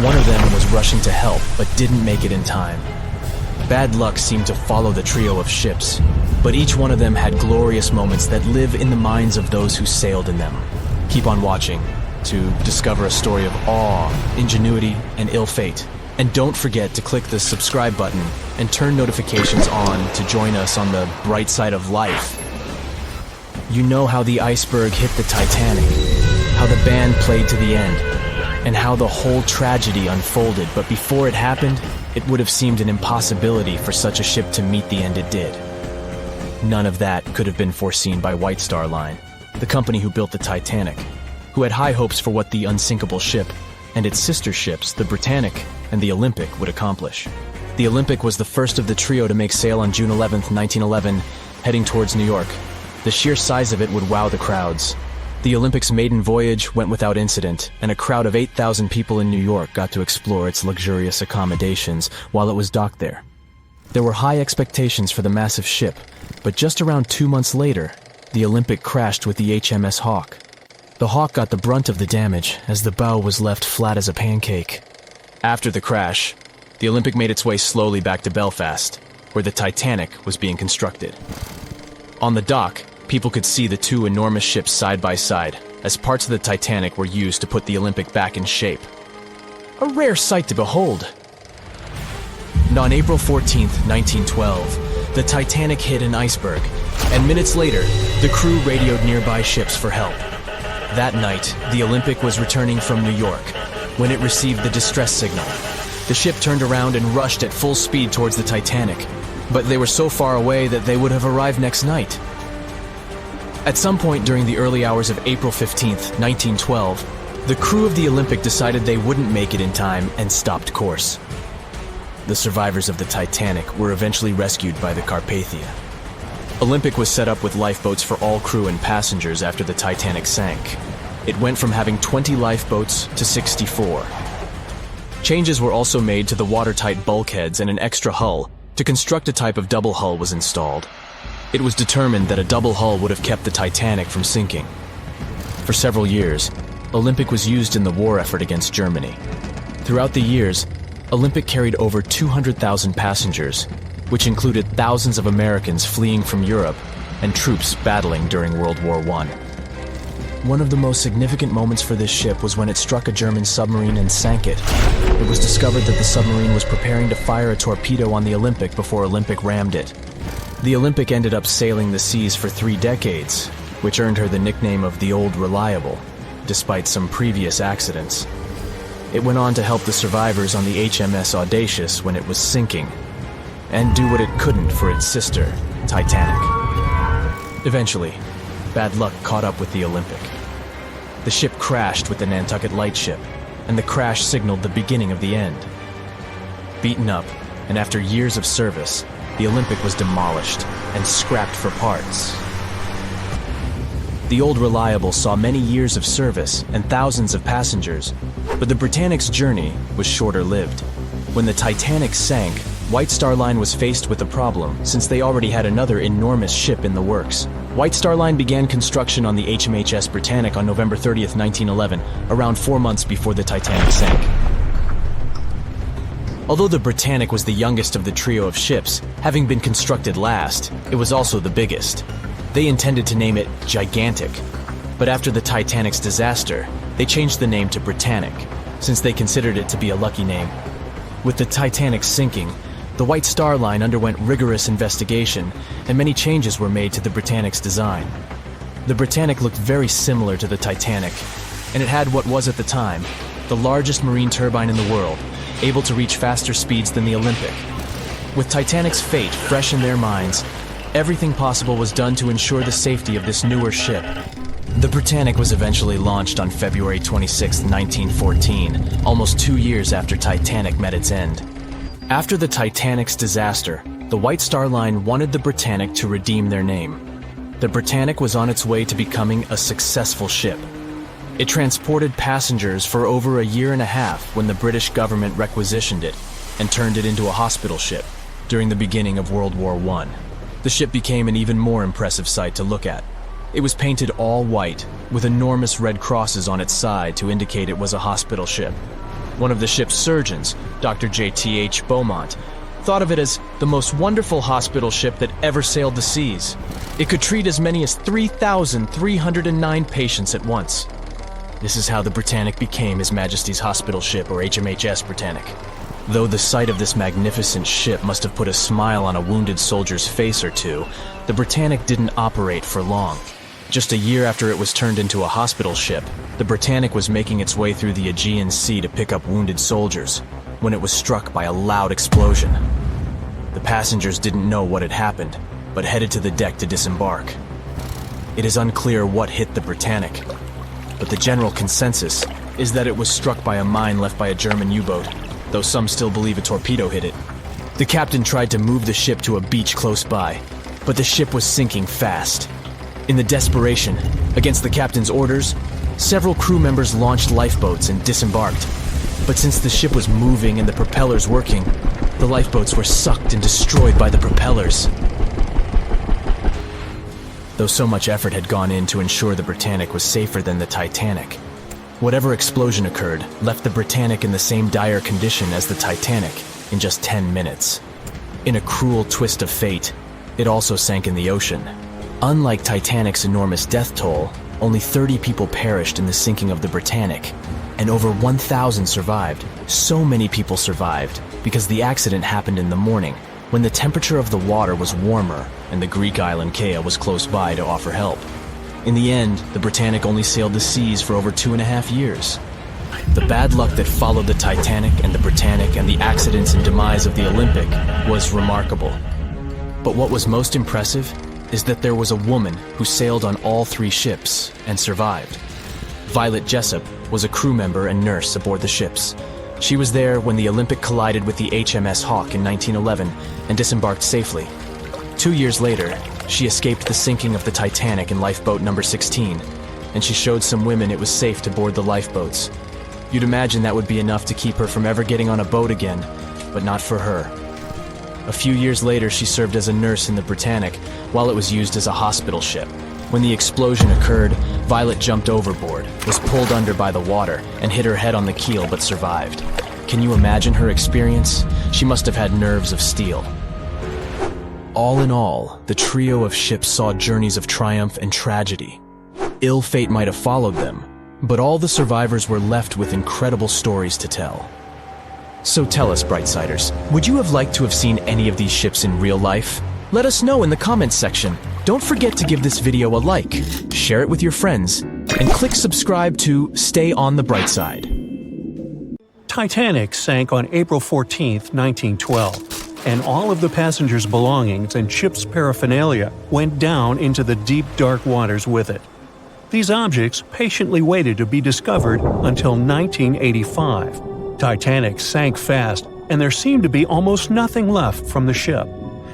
one of them was rushing to help but didn't make it in time. Bad luck seemed to follow the trio of ships, but each one of them had glorious moments that live in the minds of those who sailed in them. Keep on watching to discover a story of awe, ingenuity, and ill fate. And don't forget to click the subscribe button and turn notifications on to join us on the bright side of life. You know how the iceberg hit the Titanic, how the band played to the end, and how the whole tragedy unfolded, but before it happened, it would have seemed an impossibility for such a ship to meet the end it did. None of that could have been foreseen by White Star Line, the company who built the Titanic, who had high hopes for what the unsinkable ship and its sister ships, the Britannic and the Olympic, would accomplish. The Olympic was the first of the trio to make sail on June 11th, 1911, heading towards New York. The sheer size of it would wow the crowds. The Olympic's maiden voyage went without incident, and a crowd of 8,000 people in New York got to explore its luxurious accommodations while it was docked there. There were high expectations for the massive ship, but just around 2 months later, the Olympic crashed with the HMS Hawke. The Hawke got the brunt of the damage, as the bow was left flat as a pancake. After the crash, the Olympic made its way slowly back to Belfast, where the Titanic was being constructed. On the dock, people could see the 2 enormous ships side by side, as parts of the Titanic were used to put the Olympic back in shape. A rare sight to behold. And on April 14th, 1912, the Titanic hit an iceberg, and minutes later, the crew radioed nearby ships for help. That night, the Olympic was returning from New York when it received the distress signal. The ship turned around and rushed at full speed towards the Titanic, but they were so far away that they would have arrived next night. At some point during the early hours of April 15th, 1912, the crew of the Olympic decided they wouldn't make it in time and stopped course. the survivors of the Titanic were eventually rescued by the Carpathia. Olympic was set up with lifeboats for all crew and passengers after the Titanic sank. It went from having 20 lifeboats to 64. Changes were also made to the watertight bulkheads, and an extra hull to construct a type of double hull was installed. It was determined that a double hull would have kept the Titanic from sinking. For several years, Olympic was used in the war effort against Germany. Throughout the years, Olympic carried over 200,000 passengers, which included thousands of Americans fleeing from Europe and troops battling during World War I. One of the most significant moments for this ship was when it struck a German submarine and sank it. It was discovered that the submarine was preparing to fire a torpedo on the Olympic before Olympic rammed it. The Olympic ended up sailing the seas for 3 decades, which earned her the nickname of the Old Reliable, despite some previous accidents. It went on to help the survivors on the HMS Audacious when it was sinking, and do what it couldn't for its sister, Titanic. Eventually, bad luck caught up with the Olympic. The ship crashed with the Nantucket Lightship, and the crash signaled the beginning of the end. Beaten up, and after years of service, the Olympic was demolished and scrapped for parts. The Old Reliable saw many years of service and thousands of passengers, but the Britannic's journey was shorter-lived. When the Titanic sank, White Star Line was faced with a problem since they already had another enormous ship in the works. White Star Line began construction on the HMHS Britannic on November 30th, 1911, around 4 months before the Titanic sank. Although the Britannic was the youngest of the trio of ships, having been constructed last, it was also the biggest. They intended to name it Gigantic, but after the Titanic's disaster, they changed the name to Britannic, since they considered it to be a lucky name. With the Titanic sinking, the White Star Line underwent rigorous investigation, and many changes were made to the Britannic's design. The Britannic looked very similar to the Titanic, and it had what was at the time the largest marine turbine in the world, able to reach faster speeds than the Olympic. With Titanic's fate fresh in their minds, everything possible was done to ensure the safety of this newer ship. The Britannic was eventually launched on February 26, 1914, almost 2 years after Titanic met its end. After the Titanic's disaster, the White Star Line wanted the Britannic to redeem their name. The Britannic was on its way to becoming a successful ship. It transported passengers for over a year and a half when the British government requisitioned it and turned it into a hospital ship during the beginning of World War I. The ship became an even more impressive sight to look at. It was painted all white, with enormous red crosses on its side to indicate it was a hospital ship. One of the ship's surgeons, Dr. J.T.H. Beaumont, thought of it as the most wonderful hospital ship that ever sailed the seas. It could treat as many as 3,309 patients at once. This is how the Britannic became His Majesty's Hospital Ship, or HMHS Britannic. Though the sight of this magnificent ship must have put a smile on a wounded soldier's face or two, the Britannic didn't operate for long. Just a year after it was turned into a hospital ship, the Britannic was making its way through the Aegean Sea to pick up wounded soldiers, when it was struck by a loud explosion. The passengers didn't know what had happened, but headed to the deck to disembark. It is unclear what hit the Britannic, but the general consensus is that it was struck by a mine left by a German U-boat, though some still believe a torpedo hit it. The captain tried to move the ship to a beach close by, but the ship was sinking fast. In the desperation, against the captain's orders, several crew members launched lifeboats and disembarked. But since the ship was moving and the propellers working, the lifeboats were sucked and destroyed by the propellers. Though so much effort had gone in to ensure the Britannic was safer than the Titanic, whatever explosion occurred left the Britannic in the same dire condition as the Titanic in just 10 minutes. In a cruel twist of fate, it also sank in the ocean. Unlike Titanic's enormous death toll, only 30 people perished in the sinking of the Britannic, and over 1,000 survived. So many people survived because the accident happened in the morning, when the temperature of the water was warmer and the Greek island Kea was close by to offer help. In the end, the Britannic only sailed the seas for over 2.5 years. The bad luck that followed the Titanic and the Britannic and the accidents and demise of the Olympic was remarkable. But what was most impressive is that there was a woman who sailed on all 3 ships and survived. Violet Jessup was a crew member and nurse aboard the ships. She was there when the Olympic collided with the HMS Hawk in 1911 and disembarked safely. 2 years later, she escaped the sinking of the Titanic in lifeboat number 16, and she showed some women it was safe to board the lifeboats. You'd imagine that would be enough to keep her from ever getting on a boat again, but not for her. A few years later, she served as a nurse in the Britannic while it was used as a hospital ship. When the explosion occurred, Violet jumped overboard, was pulled under by the water, and hit her head on the keel but survived. Can you imagine her experience? She must have had nerves of steel. All in all, the trio of ships saw journeys of triumph and tragedy. Ill fate might have followed them, but all the survivors were left with incredible stories to tell. So tell us, Brightsiders, would you have liked to have seen any of these ships in real life? Let us know in the comments section. Don't forget to give this video a like, share it with your friends, and click subscribe to stay on the bright side. Titanic sank on April 14, 1912, and all of the passengers' belongings and ship's paraphernalia went down into the deep, dark waters with it. These objects patiently waited to be discovered until 1985. Titanic sank fast, and there seemed to be almost nothing left from the ship.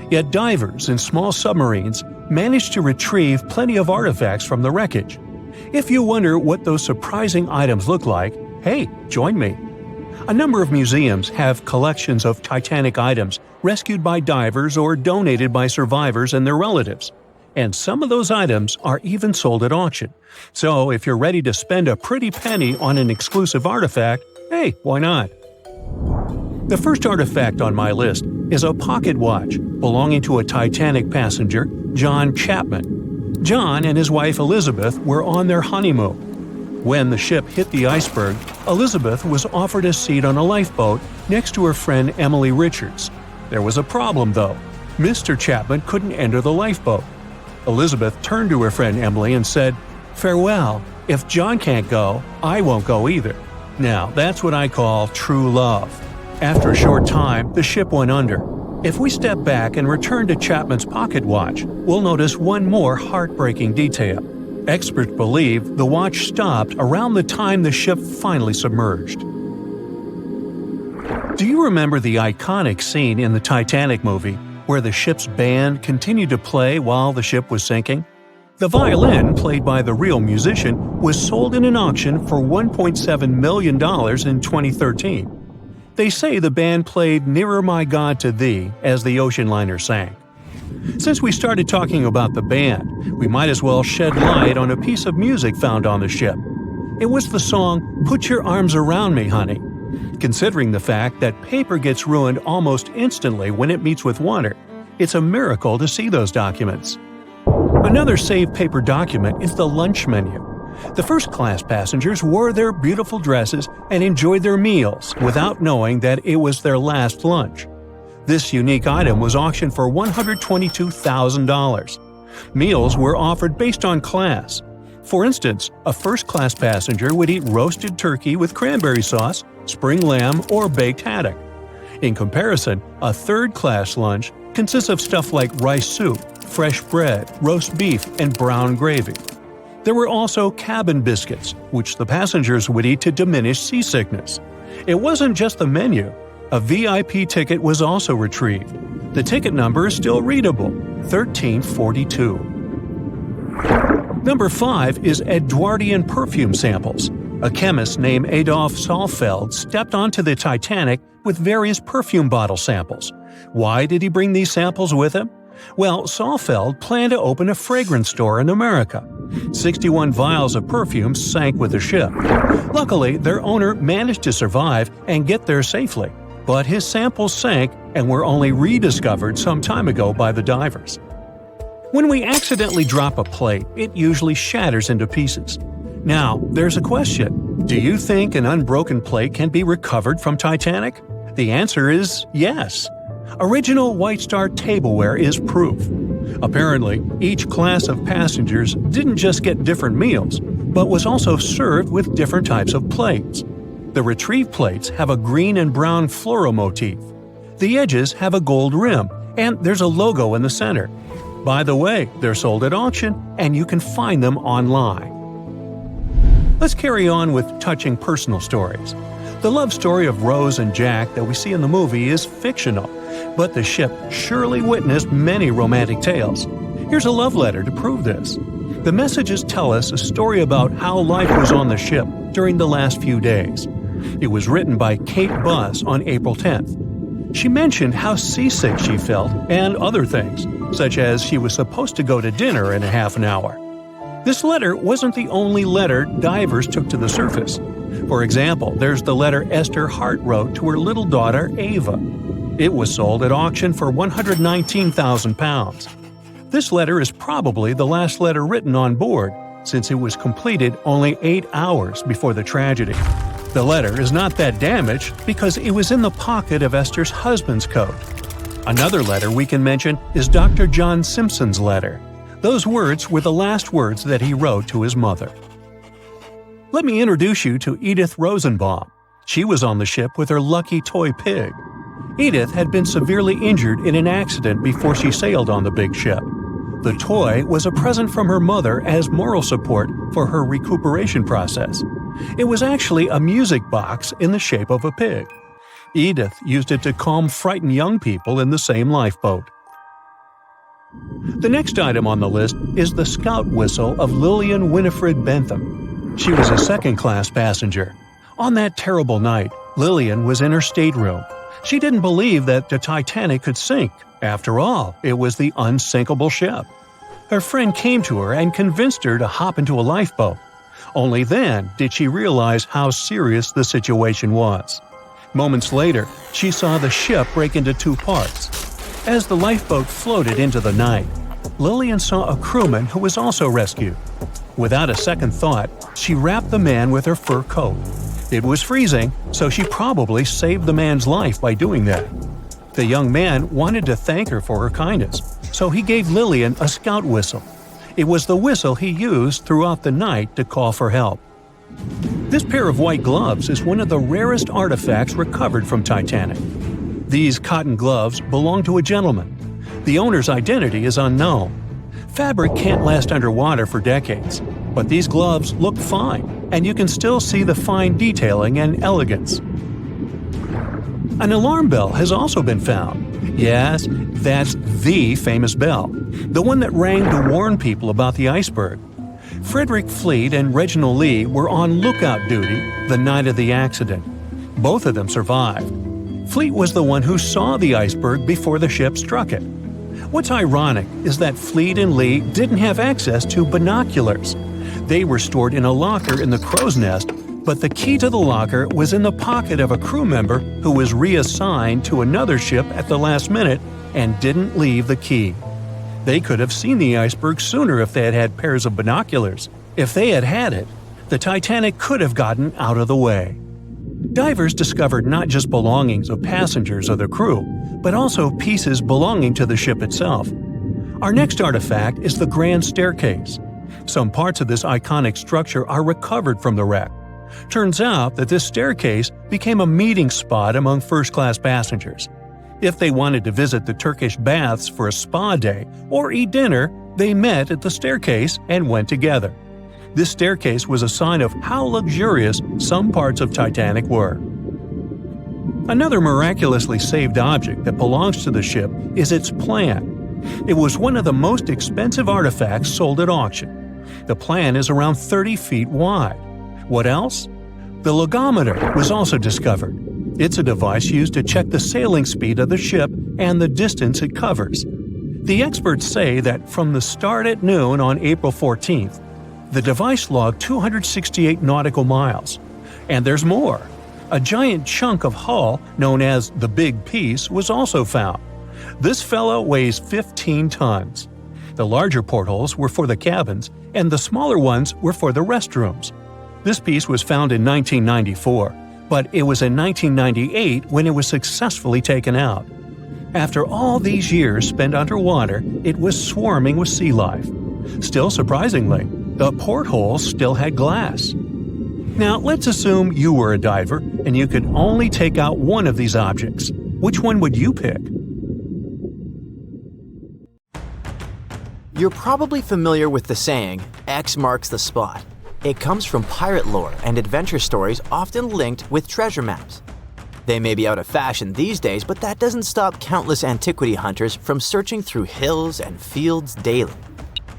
Yet divers in small submarines managed to retrieve plenty of artifacts from the wreckage. If you wonder what those surprising items look like, hey, join me. A number of museums have collections of Titanic items rescued by divers or donated by survivors and their relatives. And some of those items are even sold at auction. So if you're ready to spend a pretty penny on an exclusive artifact, hey, why not? The first artifact on my list is a pocket watch belonging to a Titanic passenger, John Chapman. John and his wife Elizabeth were on their honeymoon. When the ship hit the iceberg, Elizabeth was offered a seat on a lifeboat next to her friend Emily Richards. There was a problem, though. Mr. Chapman couldn't enter the lifeboat. Elizabeth turned to her friend Emily and said, "Farewell. If John can't go, I won't go either." Now, that's what I call true love. After a short time, the ship went under. If we step back and return to Chapman's pocket watch, we'll notice one more heartbreaking detail. Experts believe the watch stopped around the time the ship finally submerged. Do you remember the iconic scene in the Titanic movie where the ship's band continued to play while the ship was sinking? The violin, played by the real musician, was sold in an auction for $1.7 million in 2013. They say the band played Nearer My God to Thee as the ocean liner sank. Since we started talking about the band, we might as well shed light on a piece of music found on the ship. It was the song Put Your Arms Around Me, Honey. Considering the fact that paper gets ruined almost instantly when it meets with water, it's a miracle to see those documents. Another saved paper document is the lunch menu. The first-class passengers wore their beautiful dresses and enjoyed their meals without knowing that it was their last lunch. This unique item was auctioned for $122,000. Meals were offered based on class. For instance, a first-class passenger would eat roasted turkey with cranberry sauce, spring lamb, or baked haddock. In comparison, a third-class lunch consists of stuff like rice soup, fresh bread, roast beef, and brown gravy. There were also cabin biscuits, which the passengers would eat to diminish seasickness. It wasn't just the menu. A VIP ticket was also retrieved. The ticket number is still readable, 1342. Number 5 is Edwardian perfume samples. A chemist named Adolf Saalfeld stepped onto the Titanic with various perfume bottle samples. Why did he bring these samples with him? Well, Saalfeld planned to open a fragrance store in America. 61 vials of perfume sank with the ship. Luckily, their owner managed to survive and get there safely, but his samples sank and were only rediscovered some time ago by the divers. When we accidentally drop a plate, it usually shatters into pieces. Now, there's a question. Do you think an unbroken plate can be recovered from Titanic? The answer is yes. Original White Star tableware is proof. Apparently, each class of passengers didn't just get different meals, but was also served with different types of plates. The retrieved plates have a green and brown floral motif. The edges have a gold rim, and there's a logo in the center. By the way, they're sold at auction, and you can find them online. Let's carry on with touching personal stories. The love story of Rose and Jack that we see in the movie is fictional, but the ship surely witnessed many romantic tales. Here's a love letter to prove this. The messages tell us a story about how life was on the ship during the last few days. It was written by Kate Buss on April 10th. She mentioned how seasick she felt and other things, such as she was supposed to go to dinner in a half an hour. This letter wasn't the only letter divers took to the surface. For example, there's the letter Esther Hart wrote to her little daughter Ava. It was sold at auction for £119,000. This letter is probably the last letter written on board, since it was completed only 8 hours before the tragedy. The letter is not that damaged because it was in the pocket of Esther's husband's coat. Another letter we can mention is Dr. John Simpson's letter. Those words were the last words that he wrote to his mother. Let me introduce you to Edith Rosenbaum. She was on the ship with her lucky toy pig. Edith had been severely injured in an accident before she sailed on the big ship. The toy was a present from her mother as moral support for her recuperation process. It was actually a music box in the shape of a pig. Edith used it to calm frightened young people in the same lifeboat. The next item on the list is the scout whistle of Lillian Winifred Bentham. She was a second-class passenger. On that terrible night, Lillian was in her stateroom. She didn't believe that the Titanic could sink. After all, it was the unsinkable ship. Her friend came to her and convinced her to hop into a lifeboat. Only then did she realize how serious the situation was. Moments later, she saw the ship break into two parts. As the lifeboat floated into the night, Lillian saw a crewman who was also rescued. Without a second thought, she wrapped the man with her fur coat. It was freezing, so she probably saved the man's life by doing that. The young man wanted to thank her for her kindness, so he gave Lillian a scout whistle. It was the whistle he used throughout the night to call for help. This pair of white gloves is one of the rarest artifacts recovered from Titanic. These cotton gloves belong to a gentleman. The owner's identity is unknown. Fabric can't last underwater for decades, but these gloves look fine, and you can still see the fine detailing and elegance. An alarm bell has also been found. Yes, that's the famous bell, the one that rang to warn people about the iceberg. Frederick Fleet and Reginald Lee were on lookout duty the night of the accident. Both of them survived. Fleet was the one who saw the iceberg before the ship struck it. What's ironic is that Fleet and Lee didn't have access to binoculars. They were stored in a locker in the crow's nest, but the key to the locker was in the pocket of a crew member who was reassigned to another ship at the last minute and didn't leave the key. They could have seen the iceberg sooner if they had had pairs of binoculars. If they had had it, the Titanic could have gotten out of the way. Divers discovered not just belongings of passengers or the crew, but also pieces belonging to the ship itself. Our next artifact is the Grand Staircase. Some parts of this iconic structure are recovered from the wreck. Turns out that this staircase became a meeting spot among first-class passengers. If they wanted to visit the Turkish baths for a spa day or eat dinner, they met at the staircase and went together. This staircase was a sign of how luxurious some parts of Titanic were. Another miraculously saved object that belongs to the ship is its plan. It was one of the most expensive artifacts sold at auction. The plan is around 30 feet wide. What else? The logometer was also discovered. It's a device used to check the sailing speed of the ship and the distance it covers. The experts say that from the start at noon on April 14th, the device logged 268 nautical miles. And there's more. A giant chunk of hull, known as the Big Piece, was also found. This fellow weighs 15 tons. The larger portholes were for the cabins, and the smaller ones were for the restrooms. This piece was found in 1994, but it was in 1998 when it was successfully taken out. After all these years spent underwater, it was swarming with sea life. Still surprisingly, the portholes still had glass. Now, let's assume you were a diver and you could only take out one of these objects. Which one would you pick? You're probably familiar with the saying, X marks the spot. It comes from pirate lore and adventure stories often linked with treasure maps. They may be out of fashion these days, but that doesn't stop countless antiquity hunters from searching through hills and fields daily.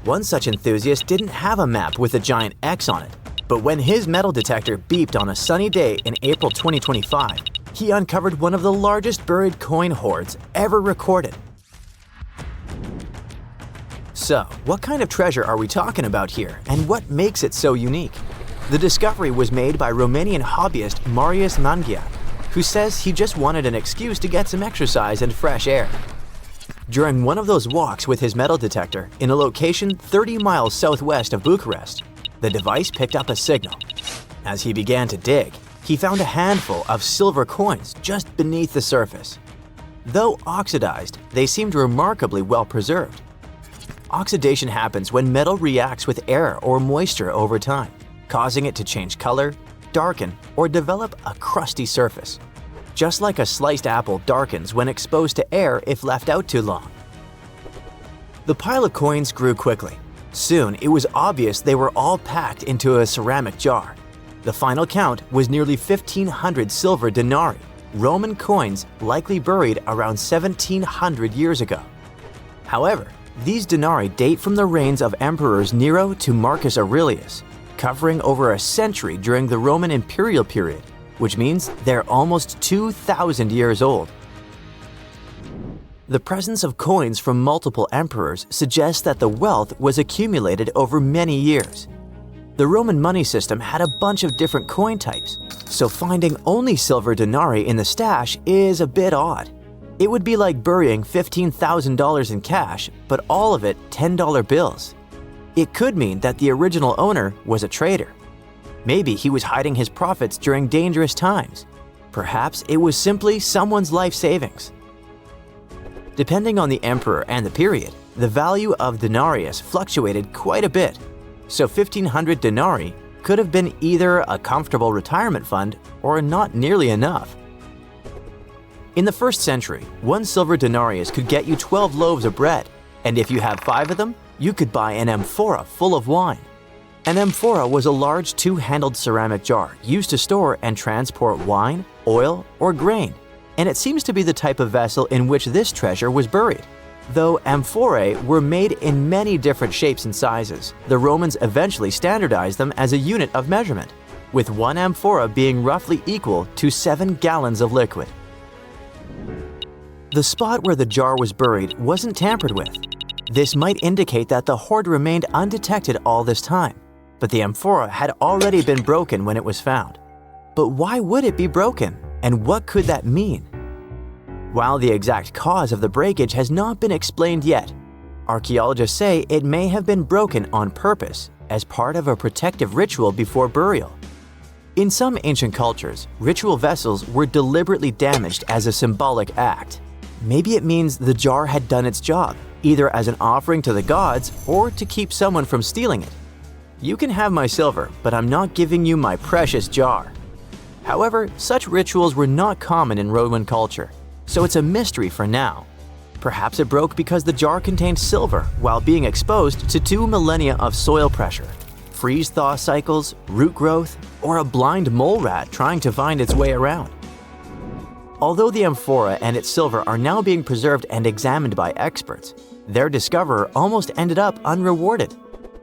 One such enthusiast didn't have a map with a giant X on it, but when his metal detector beeped on a sunny day in April 2025, he uncovered one of the largest buried coin hoards ever recorded. So, what kind of treasure are we talking about here, and what makes it so unique? The discovery was made by Romanian hobbyist Marius Mangia, who says he just wanted an excuse to get some exercise and fresh air. During one of those walks with his metal detector in a location 30 miles southwest of Bucharest, the device picked up a signal. As he began to dig, he found a handful of silver coins just beneath the surface. Though oxidized, they seemed remarkably well preserved. Oxidation happens when metal reacts with air or moisture over time, causing it to change color, darken, or develop a crusty surface. Just like a sliced apple darkens when exposed to air if left out too long. The pile of coins grew quickly. Soon, it was obvious they were all packed into a ceramic jar. The final count was nearly 1,500 silver denarii, Roman coins likely buried around 1,700 years ago. However, these denarii date from the reigns of emperors Nero to Marcus Aurelius, covering over a century during the Roman imperial period, which means they're almost 2,000 years old. The presence of coins from multiple emperors suggests that the wealth was accumulated over many years. The Roman money system had a bunch of different coin types, so finding only silver denarii in the stash is a bit odd. It would be like burying $15,000 in cash, but all of it $10 bills. It could mean that the original owner was a trader. Maybe he was hiding his profits during dangerous times. Perhaps it was simply someone's life savings. Depending on the emperor and the period, the value of denarius fluctuated quite a bit, so 1,500 denarii could have been either a comfortable retirement fund or not nearly enough. In the 1st century, one silver denarius could get you 12 loaves of bread, and if you have 5 of them, you could buy an amphora full of wine. An amphora was a large 2-handled ceramic jar used to store and transport wine, oil, or grain, and it seems to be the type of vessel in which this treasure was buried. Though amphorae were made in many different shapes and sizes, the Romans eventually standardized them as a unit of measurement, with one amphora being roughly equal to 7 gallons of liquid. The spot where the jar was buried wasn't tampered with. This might indicate that the hoard remained undetected all this time, but the amphora had already been broken when it was found. But why would it be broken, and what could that mean? While the exact cause of the breakage has not been explained yet, archaeologists say it may have been broken on purpose as part of a protective ritual before burial. In some ancient cultures, ritual vessels were deliberately damaged as a symbolic act. Maybe it means the jar had done its job, either as an offering to the gods or to keep someone from stealing it. You can have my silver, but I'm not giving you my precious jar. However, such rituals were not common in Roman culture, so it's a mystery for now. Perhaps it broke because the jar contained silver while being exposed to 2 millennia of soil pressure, freeze-thaw cycles, root growth, or a blind mole rat trying to find its way around. Although the amphora and its silver are now being preserved and examined by experts, their discoverer almost ended up unrewarded.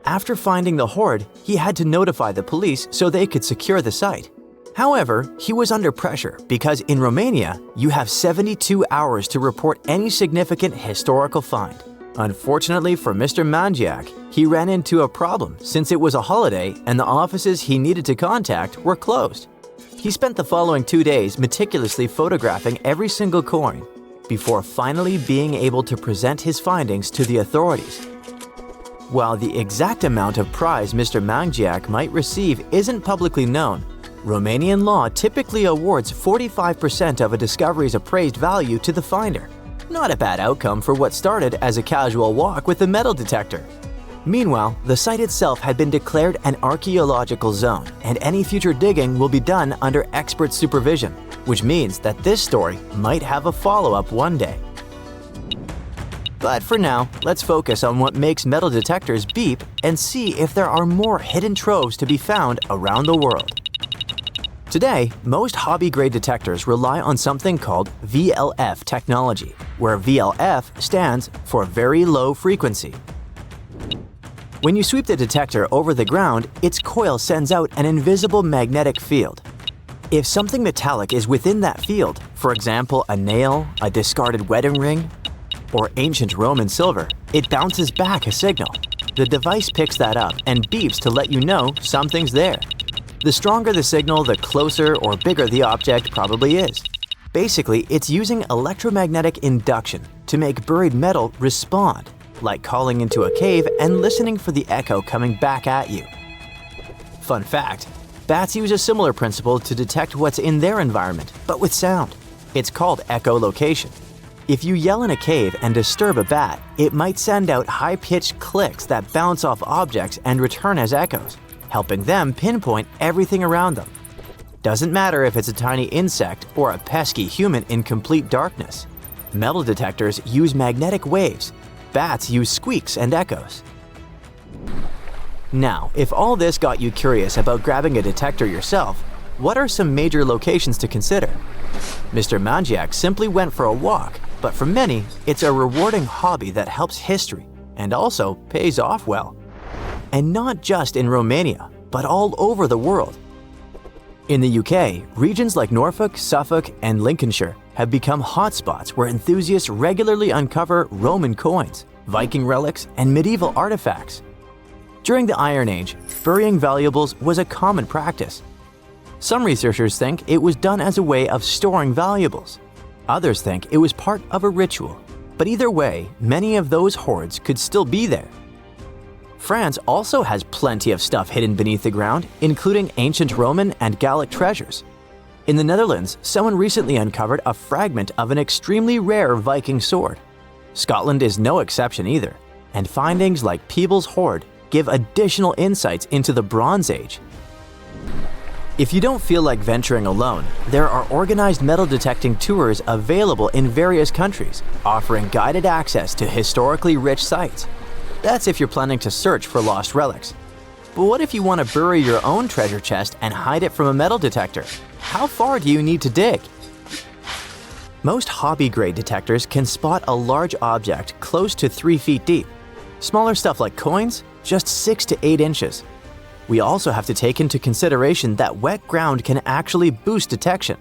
After finding the hoard, he had to notify the police so they could secure the site. However, he was under pressure because in Romania, you have 72 hours to report any significant historical find. Unfortunately for Mr. Mangiac, he ran into a problem since it was a holiday and the offices he needed to contact were closed. He spent the following 2 days meticulously photographing every single coin before finally being able to present his findings to the authorities. While the exact amount of prize Mr. Mangiac might receive isn't publicly known, Romanian law typically awards 45% of a discovery's appraised value to the finder. Not a bad outcome for what started as a casual walk with a metal detector. Meanwhile, the site itself had been declared an archaeological zone, and any future digging will be done under expert supervision, which means that this story might have a follow-up one day. But for now, let's focus on what makes metal detectors beep and see if there are more hidden troves to be found around the world. Today, most hobby-grade detectors rely on something called VLF technology, where VLF stands for very low frequency. When you sweep the detector over the ground, its coil sends out an invisible magnetic field. If something metallic is within that field, for example a nail, a discarded wedding ring, or ancient Roman silver, it bounces back a signal. The device picks that up and beeps to let you know something's there. The stronger the signal, the closer or bigger the object probably is. Basically, it's using electromagnetic induction to make buried metal respond, like calling into a cave and listening for the echo coming back at you. Fun fact, bats use a similar principle to detect what's in their environment, but with sound. It's called echolocation. If you yell in a cave and disturb a bat, it might send out high-pitched clicks that bounce off objects and return as echoes, helping them pinpoint everything around them. Doesn't matter if it's a tiny insect or a pesky human in complete darkness. Metal detectors use magnetic waves. Bats use squeaks and echoes. Now, if all this got you curious about grabbing a detector yourself, what are some major locations to consider? Mr. Mangiak simply went for a walk, but for many, it's a rewarding hobby that helps history and also pays off well. And not just in Romania, but all over the world. In the UK, regions like Norfolk, Suffolk, and Lincolnshire have become hotspots where enthusiasts regularly uncover Roman coins, Viking relics, and medieval artifacts. During the Iron Age, burying valuables was a common practice. Some researchers think it was done as a way of storing valuables. Others think it was part of a ritual. But either way, many of those hoards could still be there. France also has plenty of stuff hidden beneath the ground, including ancient Roman and Gallic treasures. In the Netherlands, someone recently uncovered a fragment of an extremely rare Viking sword. Scotland is no exception either, and findings like Peebles' hoard give additional insights into the Bronze Age. If you don't feel like venturing alone, there are organized metal detecting tours available in various countries, offering guided access to historically rich sites. That's if you're planning to search for lost relics. But what if you want to bury your own treasure chest and hide it from a metal detector? How far do you need to dig? Most hobby-grade detectors can spot a large object close to 3 feet deep. Smaller stuff like coins, just 6 to 8 inches. We also have to take into consideration that wet ground can actually boost detection.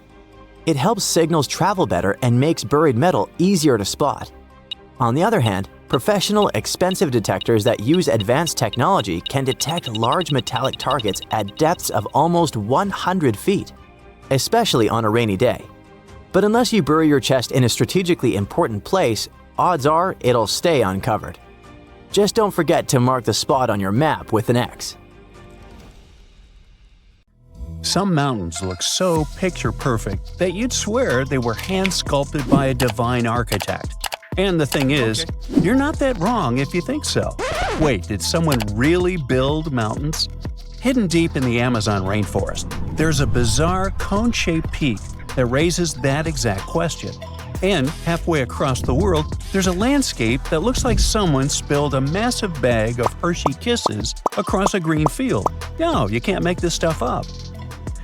It helps signals travel better and makes buried metal easier to spot. On the other hand, professional, expensive detectors that use advanced technology can detect large metallic targets at depths of almost 100 feet, especially on a rainy day. But unless you bury your chest in a strategically important place, odds are it'll stay uncovered. Just don't forget to mark the spot on your map with an X. Some mountains look so picture-perfect that you'd swear they were hand-sculpted by a divine architect. And the thing is, you're not that wrong if you think so. Wait, did someone really build mountains? Hidden deep in the Amazon rainforest, there's a bizarre cone-shaped peak that raises that exact question. And halfway across the world, there's a landscape that looks like someone spilled a massive bag of Hershey Kisses across a green field. No, you can't make this stuff up.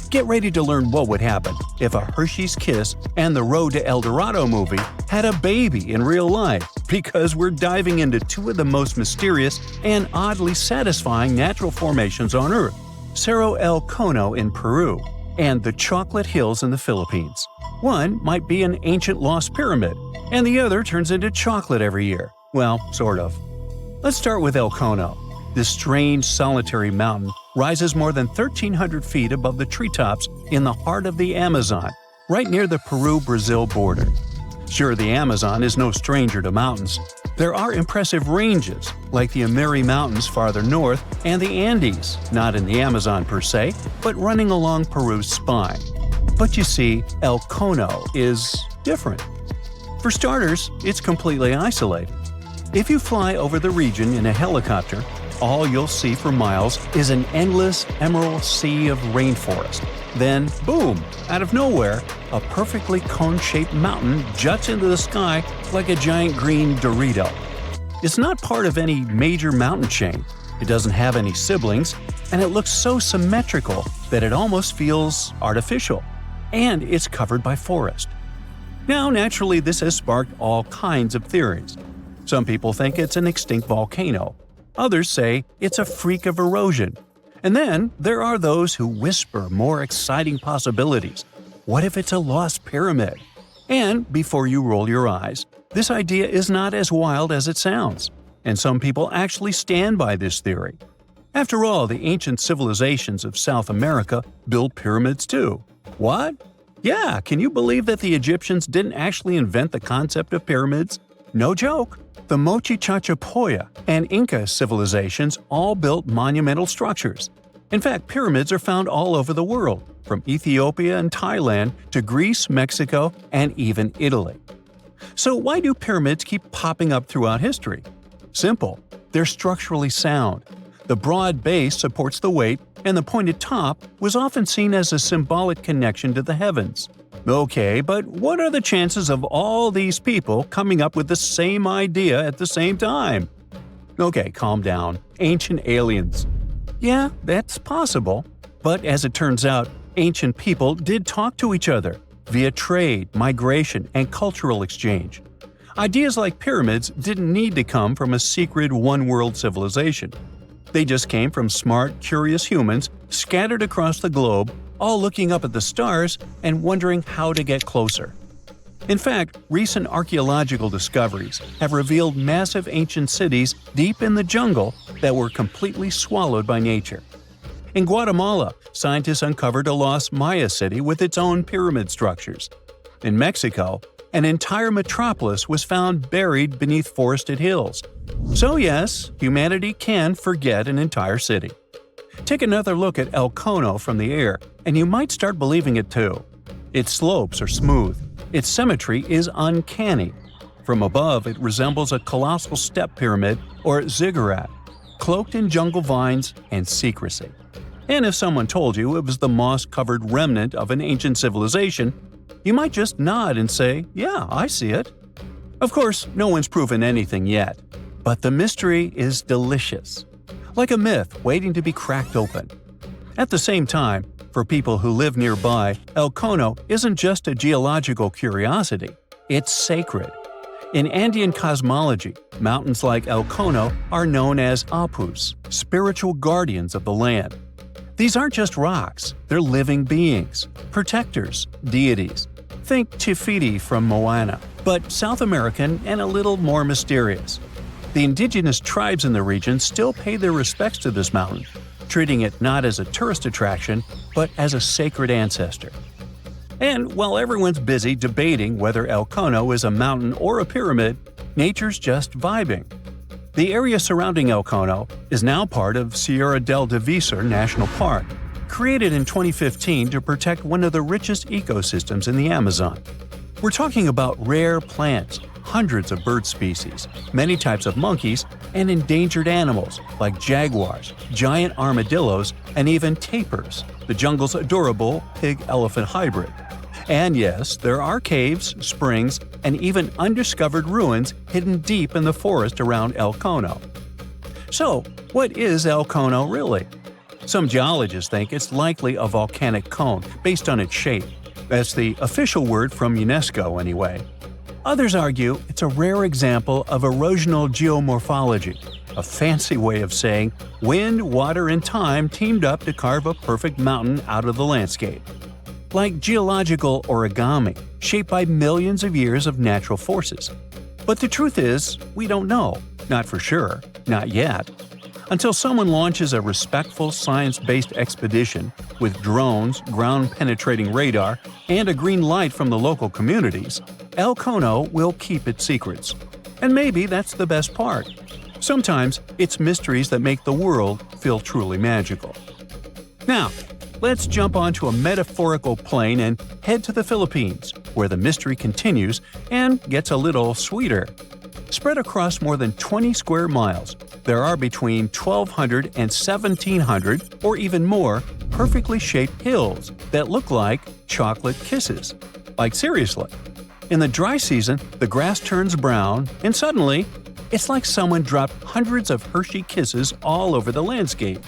Get ready to learn what would happen if a Hershey's Kiss and the Road to El Dorado movie had a baby in real life, because we're diving into two of the most mysterious and oddly satisfying natural formations on Earth, Cerro El Cono in Peru and the Chocolate Hills in the Philippines. One might be an ancient lost pyramid, and the other turns into chocolate every year. Well, sort of. Let's start with El Cono. This strange, solitary mountain rises more than 1,300 feet above the treetops in the heart of the Amazon, right near the Peru-Brazil border. Sure, the Amazon is no stranger to mountains. There are impressive ranges, like the Ameri Mountains farther north and the Andes, not in the Amazon per se, but running along Peru's spine. But you see, El Cono is different. For starters, it's completely isolated. If you fly over the region in a helicopter, all you'll see for miles is an endless emerald sea of rainforest. Then, boom, out of nowhere, a perfectly cone-shaped mountain juts into the sky like a giant green Dorito. It's not part of any major mountain chain, it doesn't have any siblings, and it looks so symmetrical that it almost feels artificial. And it's covered by forest. Now, naturally, this has sparked all kinds of theories. Some people think it's an extinct volcano. Others say it's a freak of erosion. And then there are those who whisper more exciting possibilities. What if it's a lost pyramid? And before you roll your eyes, this idea is not as wild as it sounds. And some people actually stand by this theory. After all, the ancient civilizations of South America built pyramids too. What? Yeah, can you believe that the Egyptians didn't actually invent the concept of pyramids? No joke. The Mochichachapoya and Inca civilizations all built monumental structures. In fact, pyramids are found all over the world, from Ethiopia and Thailand to Greece, Mexico, and even Italy. So why do pyramids keep popping up throughout history? Simple. They're structurally sound. The broad base supports the weight, and the pointed top was often seen as a symbolic connection to the heavens. Okay, but what are the chances of all these people coming up with the same idea at the same time? Okay, calm down. Ancient aliens. Yeah, that's possible. But as it turns out, ancient people did talk to each other via trade, migration, and cultural exchange. Ideas like pyramids didn't need to come from a secret one-world civilization. They just came from smart, curious humans scattered across the globe, all looking up at the stars and wondering how to get closer. In fact, recent archaeological discoveries have revealed massive ancient cities deep in the jungle that were completely swallowed by nature. In Guatemala, scientists uncovered a lost Maya city with its own pyramid structures. In Mexico, an entire metropolis was found buried beneath forested hills. So yes, humanity can forget an entire city. Take another look at El Cono from the air, and you might start believing it too. Its slopes are smooth. Its symmetry is uncanny. From above, it resembles a colossal step pyramid or ziggurat, cloaked in jungle vines and secrecy. And if someone told you it was the moss-covered remnant of an ancient civilization, you might just nod and say, "Yeah, I see it." Of course, no one's proven anything yet. But the mystery is delicious. Like a myth waiting to be cracked open. At the same time, for people who live nearby, El Cono isn't just a geological curiosity, it's sacred. In Andean cosmology, mountains like El Cono are known as apus, spiritual guardians of the land. These aren't just rocks, they're living beings, protectors, deities. Think Te Fiti from Moana, but South American and a little more mysterious. The indigenous tribes in the region still pay their respects to this mountain, treating it not as a tourist attraction, but as a sacred ancestor. And while everyone's busy debating whether El Cono is a mountain or a pyramid, nature's just vibing. The area surrounding El Cono is now part of Sierra del Divisor National Park, created in 2015 to protect one of the richest ecosystems in the Amazon. We're talking about rare plants, hundreds of bird species, many types of monkeys, and endangered animals like jaguars, giant armadillos, and even tapirs, the jungle's adorable pig-elephant hybrid. And yes, there are caves, springs, and even undiscovered ruins hidden deep in the forest around El Cono. So, what is El Cono really? Some geologists think it's likely a volcanic cone based on its shape. That's the official word from UNESCO anyway. Others argue it's a rare example of erosional geomorphology, a fancy way of saying wind, water, and time teamed up to carve a perfect mountain out of the landscape. Like geological origami, shaped by millions of years of natural forces. But the truth is, we don't know. Not for sure. Not yet. Until someone launches a respectful science-based expedition with drones, ground-penetrating radar, and a green light from the local communities, El Cono will keep its secrets. And maybe that's the best part. Sometimes it's mysteries that make the world feel truly magical. Now, let's jump onto a metaphorical plane and head to the Philippines, where the mystery continues and gets a little sweeter. Spread across more than 20 square miles, there are between 1,200 and 1,700, or even more, perfectly shaped hills that look like chocolate kisses. Like seriously. In the dry season, the grass turns brown, and suddenly, It's like someone dropped hundreds of Hershey Kisses all over the landscape.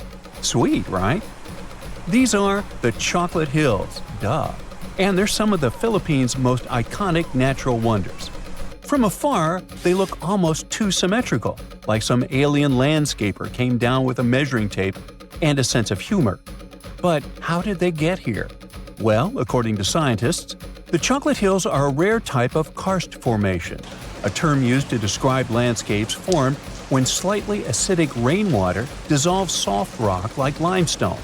Sweet, right? These are the Chocolate Hills, duh. And they're some of the Philippines' most iconic natural wonders. From afar, they look almost too symmetrical, like some alien landscaper came down with a measuring tape and a sense of humor. But how did they get here? Well, according to scientists, the Chocolate Hills are a rare type of karst formation, a term used to describe landscapes formed when slightly acidic rainwater dissolves soft rock like limestone.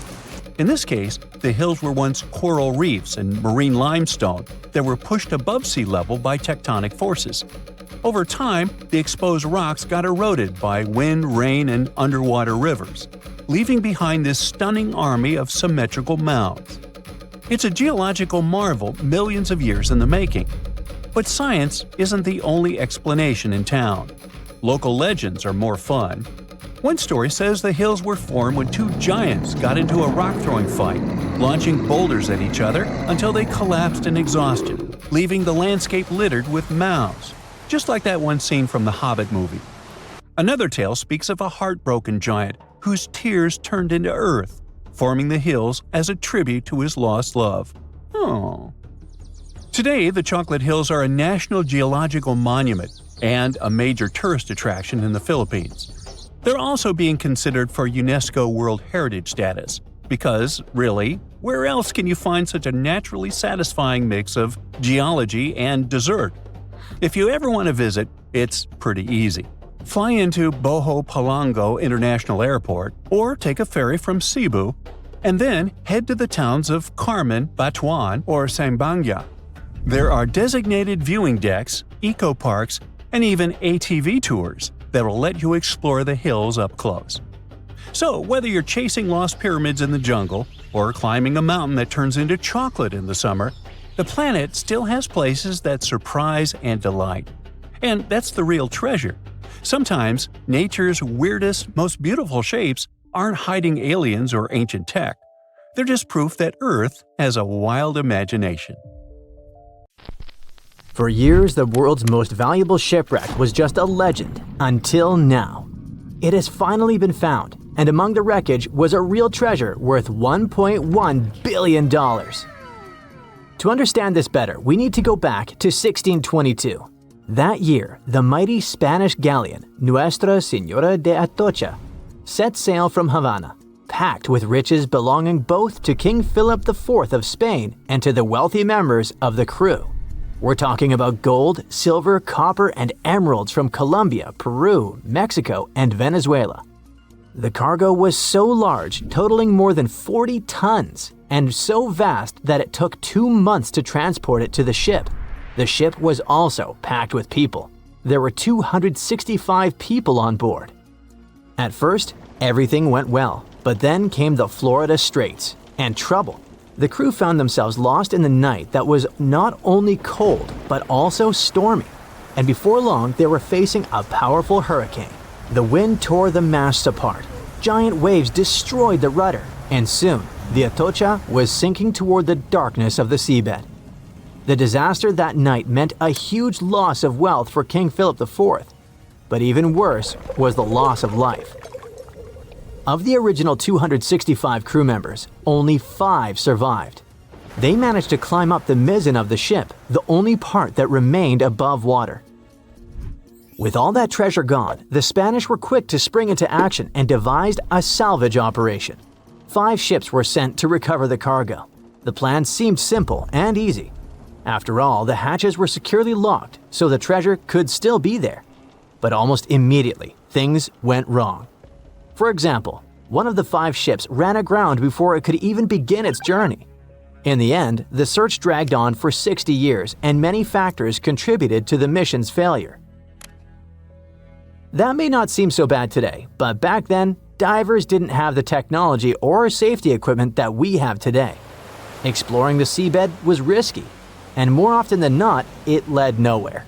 In this case, the hills were once coral reefs and marine limestone that were pushed above sea level by tectonic forces. Over time, the exposed rocks got eroded by wind, rain, and underwater rivers, leaving behind this stunning army of symmetrical mounds. It's a geological marvel millions of years in the making. But science isn't the only explanation in town. Local legends are more fun. One story says the hills were formed when two giants got into a rock-throwing fight, launching boulders at each other until they collapsed in exhaustion, leaving the landscape littered with mounds, just like that one scene from the Hobbit movie. Another tale speaks of a heartbroken giant whose tears turned into earth, forming the hills as a tribute to his lost love. Oh. Today, the Chocolate Hills are a National Geological Monument and a major tourist attraction in the Philippines. They're also being considered for UNESCO World Heritage status, because, really, where else can you find such a naturally satisfying mix of geology and dessert? If you ever want to visit, it's pretty easy. Fly into Boho Palango International Airport or take a ferry from Cebu, and then head to the towns of Carmen, Batuan, or Sambanga. There are designated viewing decks, eco-parks, and even ATV tours that will let you explore the hills up close. So, whether you're chasing lost pyramids in the jungle or climbing a mountain that turns into chocolate in the summer, the planet still has places that surprise and delight. And that's the real treasure. Sometimes, nature's weirdest, most beautiful shapes aren't hiding aliens or ancient tech. They're just proof that Earth has a wild imagination. For years, the world's most valuable shipwreck was just a legend, until now. It has finally been found, and among the wreckage was a real treasure worth $1.1 billion. To understand this better, we need to go back to 1622. That year, the mighty Spanish galleon Nuestra Señora de Atocha set sail from Havana, packed with riches belonging both to King Philip IV of Spain and to the wealthy members of the crew. We're talking about gold, silver, copper, and emeralds from Colombia, Peru, Mexico, and Venezuela. The cargo was so large, totaling more than 40 tons, and so vast that it took 2 months to transport it to the ship. The ship was also packed with people. There were 265 people on board. At first, everything went well, but then came the Florida Straits and trouble. The crew found themselves lost in the night that was not only cold, but also stormy. And before long, they were facing a powerful hurricane. The wind tore the masts apart. Giant waves destroyed the rudder, and soon, the Atocha was sinking toward the darkness of the seabed. The disaster that night meant a huge loss of wealth for King Philip IV, but even worse was the loss of life. Of the original 265 crew members, only 5 survived. They managed to climb up the mizzen of the ship, the only part that remained above water. With all that treasure gone, the Spanish were quick to spring into action and devised a salvage operation. 5 ships were sent to recover the cargo. The plan seemed simple and easy. After all, the hatches were securely locked, so the treasure could still be there. But almost immediately, things went wrong. For example, one of the 5 ships ran aground before it could even begin its journey. In the end, the search dragged on for 60 years, and many factors contributed to the mission's failure. That may not seem so bad today, but back then, divers didn't have the technology or safety equipment that we have today. Exploring the seabed was risky, and more often than not, it led nowhere.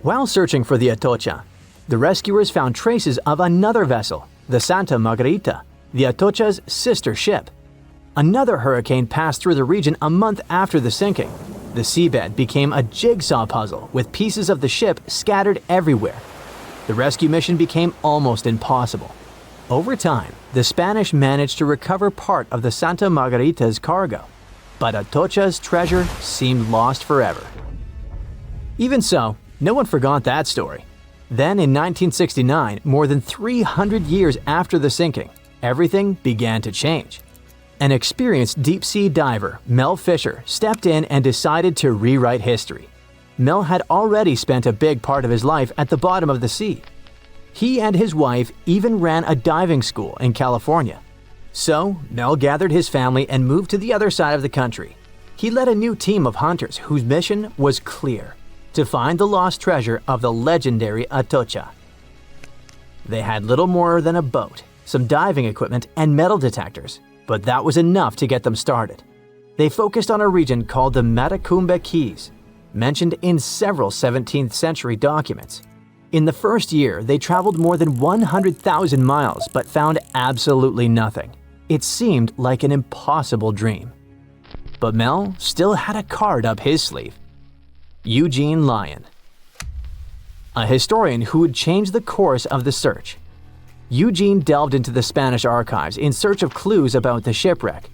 While searching for the Atocha, the rescuers found traces of another vessel, the Santa Margarita, the Atocha's sister ship. Another hurricane passed through the region a month after the sinking. The seabed became a jigsaw puzzle with pieces of the ship scattered everywhere. The rescue mission became almost impossible. Over time, the Spanish managed to recover part of the Santa Margarita's cargo, but Atocha's treasure seemed lost forever. Even so, no one forgot that story. Then in 1969, more than 300 years after the sinking, everything began to change. An experienced deep-sea diver, Mel Fisher, stepped in and decided to rewrite history. Mel had already spent a big part of his life at the bottom of the sea. He and his wife even ran a diving school in California. So, Mel gathered his family and moved to the other side of the country. He led a new team of hunters whose mission was clear: to find the lost treasure of the legendary Atocha. They had little more than a boat, some diving equipment, and metal detectors, but that was enough to get them started. They focused on a region called the Matacumbe Keys, mentioned in several 17th century documents. In the first year, they traveled more than 100,000 miles but found absolutely nothing. It seemed like an impossible dream. But Mel still had a card up his sleeve. Eugene Lyon, a historian who would change the course of the search. Eugene delved into the Spanish archives in search of clues about the shipwreck.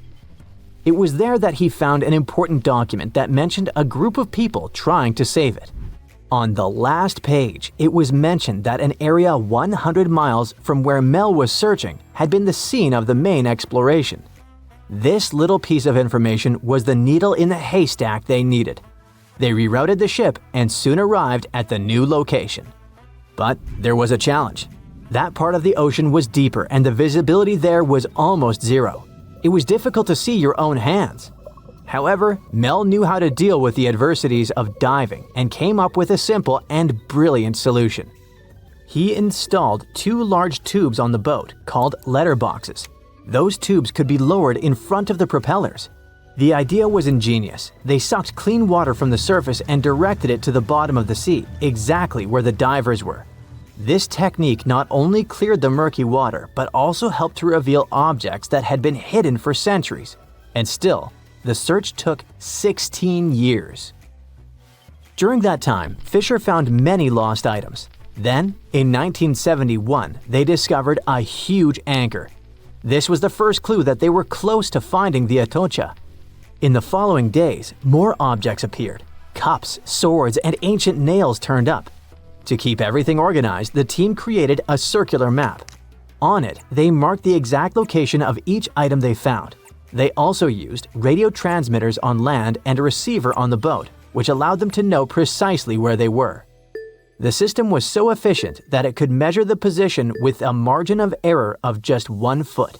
It was there that he found an important document that mentioned a group of people trying to save it. On the last page, it was mentioned that an area 100 miles from where Mel was searching had been the scene of the main exploration. This little piece of information was the needle in the haystack they needed. They rerouted the ship and soon arrived at the new location. But there was a challenge. That part of the ocean was deeper and the visibility there was almost zero. It was difficult to see your own hands. However, Mel knew how to deal with the adversities of diving and came up with a simple and brilliant solution. He installed 2 large tubes on the boat called letterboxes. Those tubes could be lowered in front of the propellers. The idea was ingenious. They sucked clean water from the surface and directed it to the bottom of the sea, exactly where the divers were. This technique not only cleared the murky water, but also helped to reveal objects that had been hidden for centuries. And still, the search took 16 years. During that time, Fisher found many lost items. Then, in 1971, they discovered a huge anchor. This was the first clue that they were close to finding the Atocha. In the following days, more objects appeared. Cups, swords, and ancient nails turned up. To keep everything organized, the team created a circular map. On it, they marked the exact location of each item they found. They also used radio transmitters on land and a receiver on the boat, which allowed them to know precisely where they were. The system was so efficient that it could measure the position with a margin of error of just 1 foot.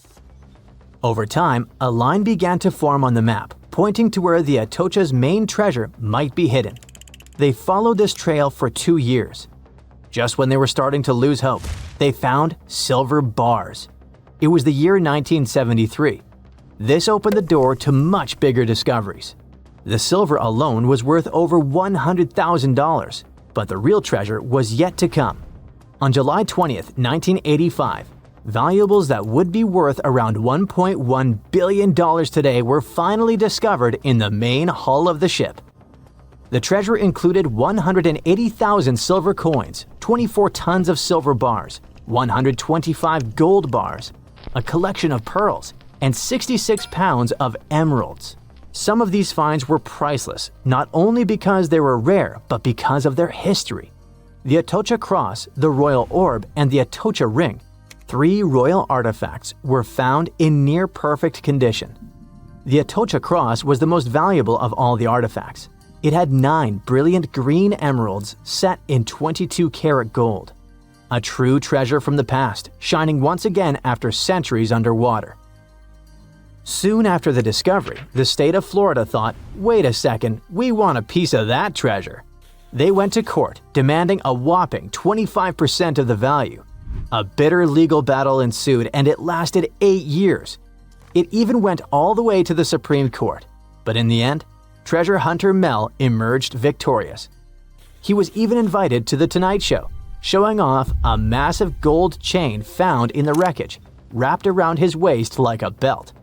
Over time, a line began to form on the map, pointing to where the Atocha's main treasure might be hidden. They followed this trail for 2 years. Just when they were starting to lose hope, they found silver bars. It was the year 1973. This opened the door to much bigger discoveries. The silver alone was worth over $100,000, but the real treasure was yet to come. On July 20th, 1985, valuables that would be worth around $1.1 billion today were finally discovered in the main hull of the ship. The treasure included 180,000 silver coins, 24 tons of silver bars, 125 gold bars, a collection of pearls, and 66 pounds of emeralds. Some of these finds were priceless, not only because they were rare, but because of their history. The Atocha Cross, the Royal Orb, and the Atocha Ring, 3 royal artifacts, were found in near-perfect condition. The Atocha Cross was the most valuable of all the artifacts. It had 9 brilliant green emeralds set in 22-karat gold. A true treasure from the past, shining once again after centuries underwater. Soon after the discovery, the state of Florida thought, wait a second, we want a piece of that treasure. They went to court, demanding a whopping 25% of the value. A bitter legal battle ensued and it lasted 8 years. It even went all the way to the Supreme Court. But in the end, treasure hunter Mel emerged victorious. He was even invited to The Tonight Show, showing off a massive gold chain found in the wreckage, wrapped around his waist like a belt.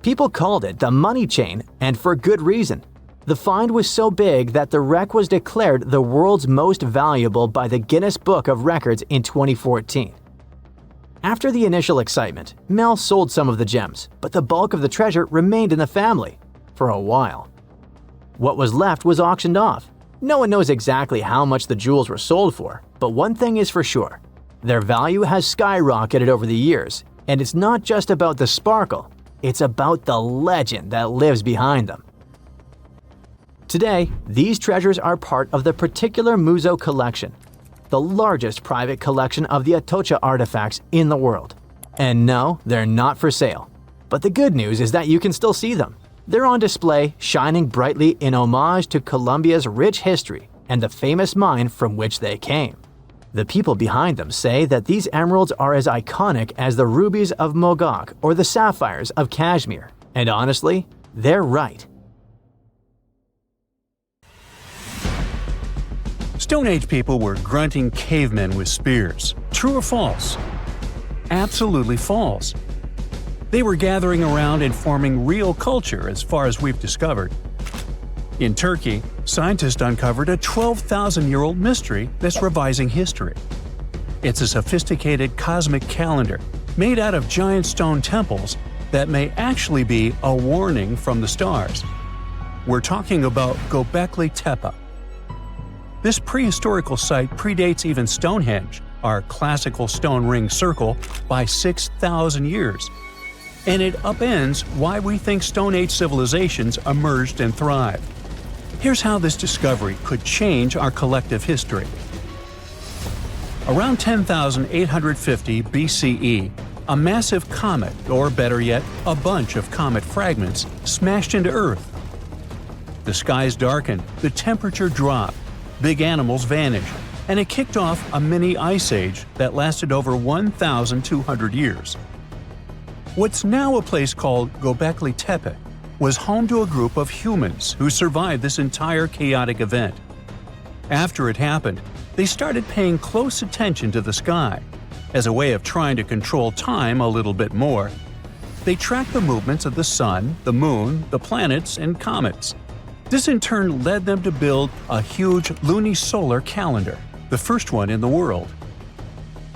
People called it the money chain, and for good reason. The find was so big that the wreck was declared the world's most valuable by the Guinness Book of Records in 2014. After the initial excitement, Mel sold some of the gems, but the bulk of the treasure remained in the family for a while. What was left was auctioned off. No one knows exactly how much the jewels were sold for, but one thing is for sure. Their value has skyrocketed over the years, and it's not just about the sparkle, it's about the legend that lives behind them. Today, these treasures are part of the particular Museo collection, the largest private collection of the Atocha artifacts in the world. And no, they're not for sale. But the good news is that you can still see them. They're on display, shining brightly in homage to Colombia's rich history and the famous mine from which they came. The people behind them say that these emeralds are as iconic as the rubies of Mogok or the sapphires of Kashmir. And honestly, they're right. Stone Age people were grunting cavemen with spears. True or false? Absolutely false. They were gathering around and forming real culture as far as we've discovered. In Turkey, scientists uncovered a 12,000-year-old mystery that's revising history. It's a sophisticated cosmic calendar made out of giant stone temples that may actually be a warning from the stars. We're talking about Göbekli Tepe. This prehistorical site predates even Stonehenge, our classical stone ring circle, by 6,000 years. And it upends why we think Stone Age civilizations emerged and thrived. Here's how this discovery could change our collective history. Around 10,850 BCE, a massive comet, or better yet, a bunch of comet fragments, smashed into Earth. The skies darkened, the temperature dropped, big animals vanished, and it kicked off a mini ice age that lasted over 1,200 years. What's now a place called Göbekli Tepe was home to a group of humans who survived this entire chaotic event. After it happened, they started paying close attention to the sky. As a way of trying to control time a little bit more, they tracked the movements of the sun, the moon, the planets, and comets. This in turn led them to build a huge lunisolar calendar, the first one in the world.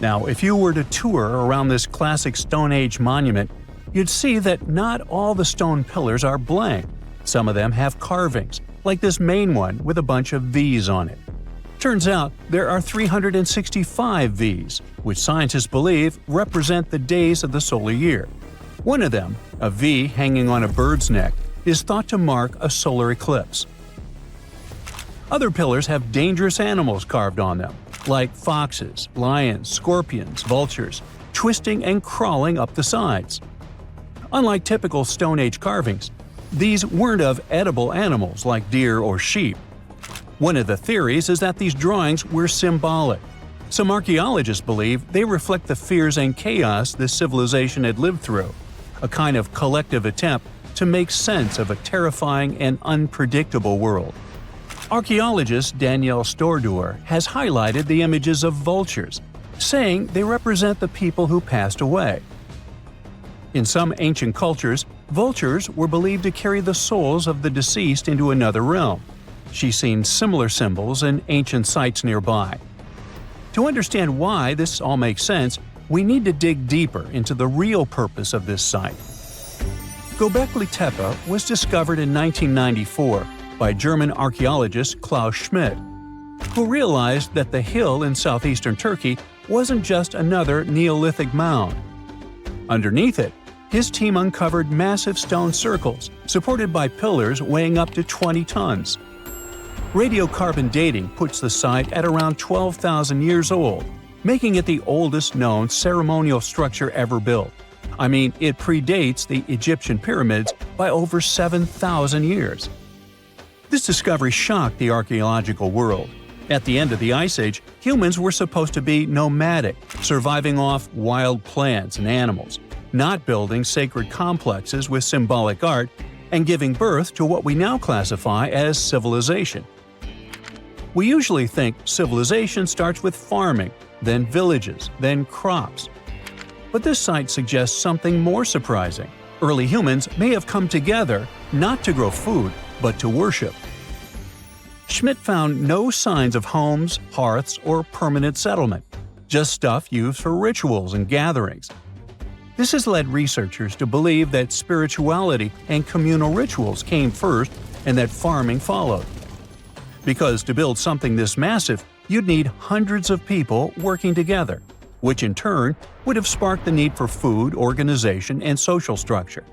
Now, if you were to tour around this classic Stone Age monument, you'd see that not all the stone pillars are blank. Some of them have carvings, like this main one with a bunch of V's on it. Turns out there are 365 V's, which scientists believe represent the days of the solar year. One of them, a V hanging on a bird's neck, is thought to mark a solar eclipse. Other pillars have dangerous animals carved on them, like foxes, lions, scorpions, vultures, twisting and crawling up the sides. Unlike typical Stone Age carvings, these weren't of edible animals like deer or sheep. One of the theories is that these drawings were symbolic. Some archaeologists believe they reflect the fears and chaos this civilization had lived through, a kind of collective attempt to make sense of a terrifying and unpredictable world. Archaeologist Danielle Stordour has highlighted the images of vultures, saying they represent the people who passed away. In some ancient cultures, vultures were believed to carry the souls of the deceased into another realm. She's seen similar symbols in ancient sites nearby. To understand why this all makes sense, we need to dig deeper into the real purpose of this site. Göbekli Tepe was discovered in 1994 by German archaeologist Klaus Schmidt, who realized that the hill in southeastern Turkey wasn't just another Neolithic mound. Underneath it, his team uncovered massive stone circles supported by pillars weighing up to 20 tons. Radiocarbon dating puts the site at around 12,000 years old, making it the oldest known ceremonial structure ever built. I mean, it predates the Egyptian pyramids by over 7,000 years. This discovery shocked the archaeological world. At the end of the Ice Age, humans were supposed to be nomadic, surviving off wild plants and animals, not building sacred complexes with symbolic art, and giving birth to what we now classify as civilization. We usually think civilization starts with farming, then villages, then crops. But this site suggests something more surprising. Early humans may have come together not to grow food, but to worship. Schmidt found no signs of homes, hearths, or permanent settlement, just stuff used for rituals and gatherings. This has led researchers to believe that spirituality and communal rituals came first and that farming followed. Because to build something this massive, you'd need hundreds of people working together, which in turn would have sparked the need for food, organization, and social structure.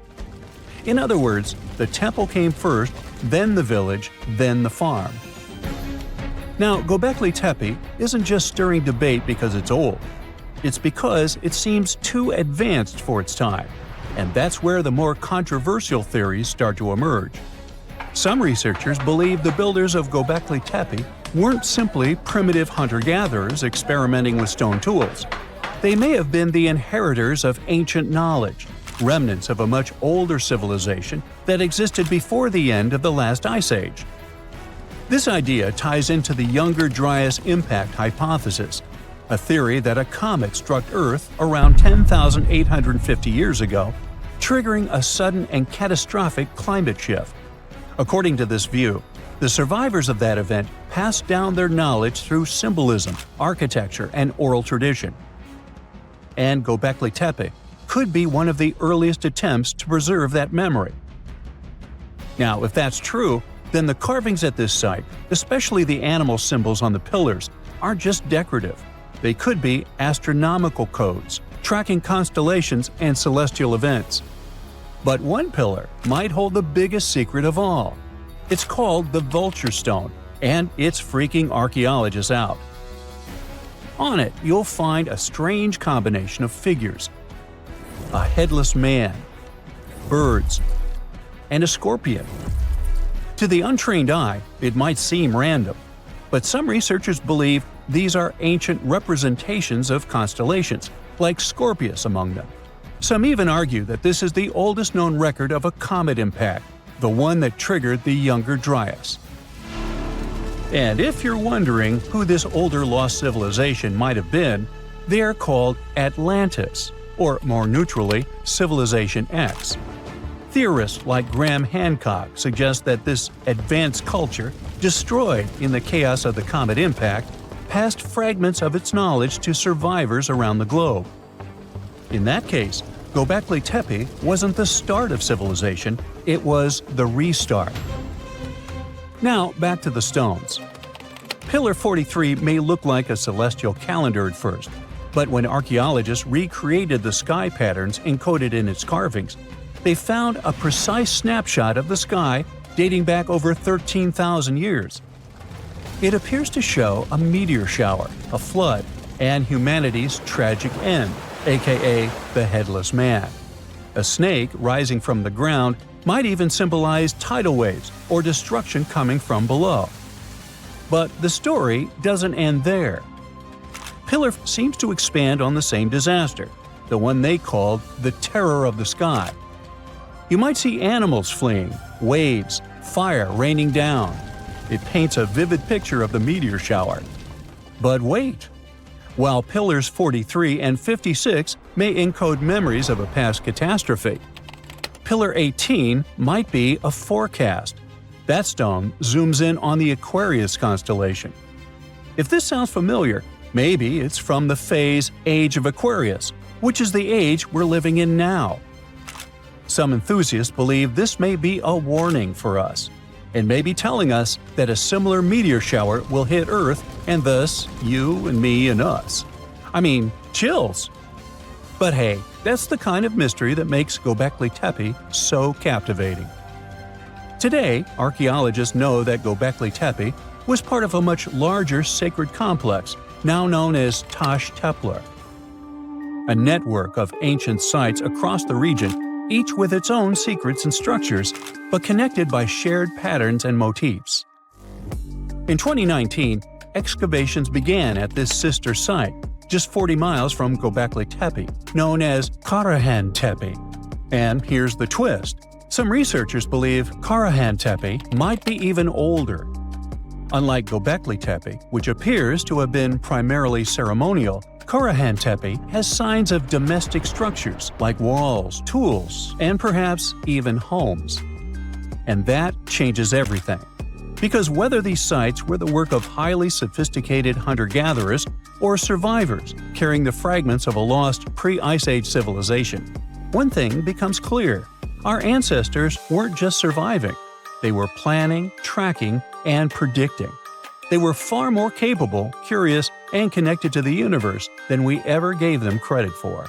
In other words, the temple came first, then the village, then the farm. Now, Göbekli Tepe isn't just stirring debate because it's old. It's because it seems too advanced for its time, and that's where the more controversial theories start to emerge. Some researchers believe the builders of Göbekli Tepe weren't simply primitive hunter-gatherers experimenting with stone tools. They may have been the inheritors of ancient knowledge, remnants of a much older civilization that existed before the end of the last ice age. This idea ties into the Younger Dryas impact hypothesis, a theory that a comet struck Earth around 10,850 years ago, triggering a sudden and catastrophic climate shift. According to this view, the survivors of that event passed down their knowledge through symbolism, architecture, and oral tradition. And Göbekli Tepe could be one of the earliest attempts to preserve that memory. Now, if that's true, then the carvings at this site, especially the animal symbols on the pillars, aren't just decorative. They could be astronomical codes, tracking constellations and celestial events. But one pillar might hold the biggest secret of all. It's called the Vulture Stone, and it's freaking archaeologists out. On it, you'll find a strange combination of figures: a headless man, birds, and a scorpion. To the untrained eye, it might seem random, but some researchers believe these are ancient representations of constellations, like Scorpius among them. Some even argue that this is the oldest known record of a comet impact, the one that triggered the Younger Dryas. And if you're wondering who this older lost civilization might have been, they are called Atlantis, or more neutrally, Civilization X. Theorists like Graham Hancock suggest that this advanced culture, destroyed in the chaos of the comet impact, passed fragments of its knowledge to survivors around the globe. In that case, Göbekli Tepe wasn't the start of civilization, it was the restart. Now, back to the stones. Pillar 43 may look like a celestial calendar at first, but when archaeologists recreated the sky patterns encoded in its carvings, they found a precise snapshot of the sky dating back over 13,000 years. It appears to show a meteor shower, a flood, and humanity's tragic end, aka the Headless Man. A snake rising from the ground might even symbolize tidal waves or destruction coming from below. But the story doesn't end there. Pillar seems to expand on the same disaster, the one they called the Terror of the Sky. You might see animals fleeing, waves, fire raining down. It paints a vivid picture of the meteor shower. But wait! While Pillars 43 and 56 may encode memories of a past catastrophe, Pillar 18 might be a forecast. That stone zooms in on the Aquarius constellation. If this sounds familiar, maybe it's from the phase Age of Aquarius, which is the age we're living in now. Some enthusiasts believe this may be a warning for us, and may be telling us that a similar meteor shower will hit Earth and thus you and me and us. I mean, chills! But hey, that's the kind of mystery that makes Göbekli Tepe so captivating. Today, archaeologists know that Göbekli Tepe was part of a much larger sacred complex, now known as Taş Tepeler. A network of ancient sites across the region, each with its own secrets and structures, but connected by shared patterns and motifs. In 2019, excavations began at this sister site, just 40 miles from Göbekli Tepe, known as Karahan Tepe. And here's the twist. Some researchers believe Karahan Tepe might be even older. Unlike Göbekli Tepe, which appears to have been primarily ceremonial, Karahan Tepe has signs of domestic structures like walls, tools, and perhaps even homes. And that changes everything. Because whether these sites were the work of highly sophisticated hunter-gatherers or survivors carrying the fragments of a lost pre-Ice Age civilization, one thing becomes clear: our ancestors weren't just surviving. They were planning, tracking, and predicting. They were far more capable, curious, and connected to the universe than we ever gave them credit for.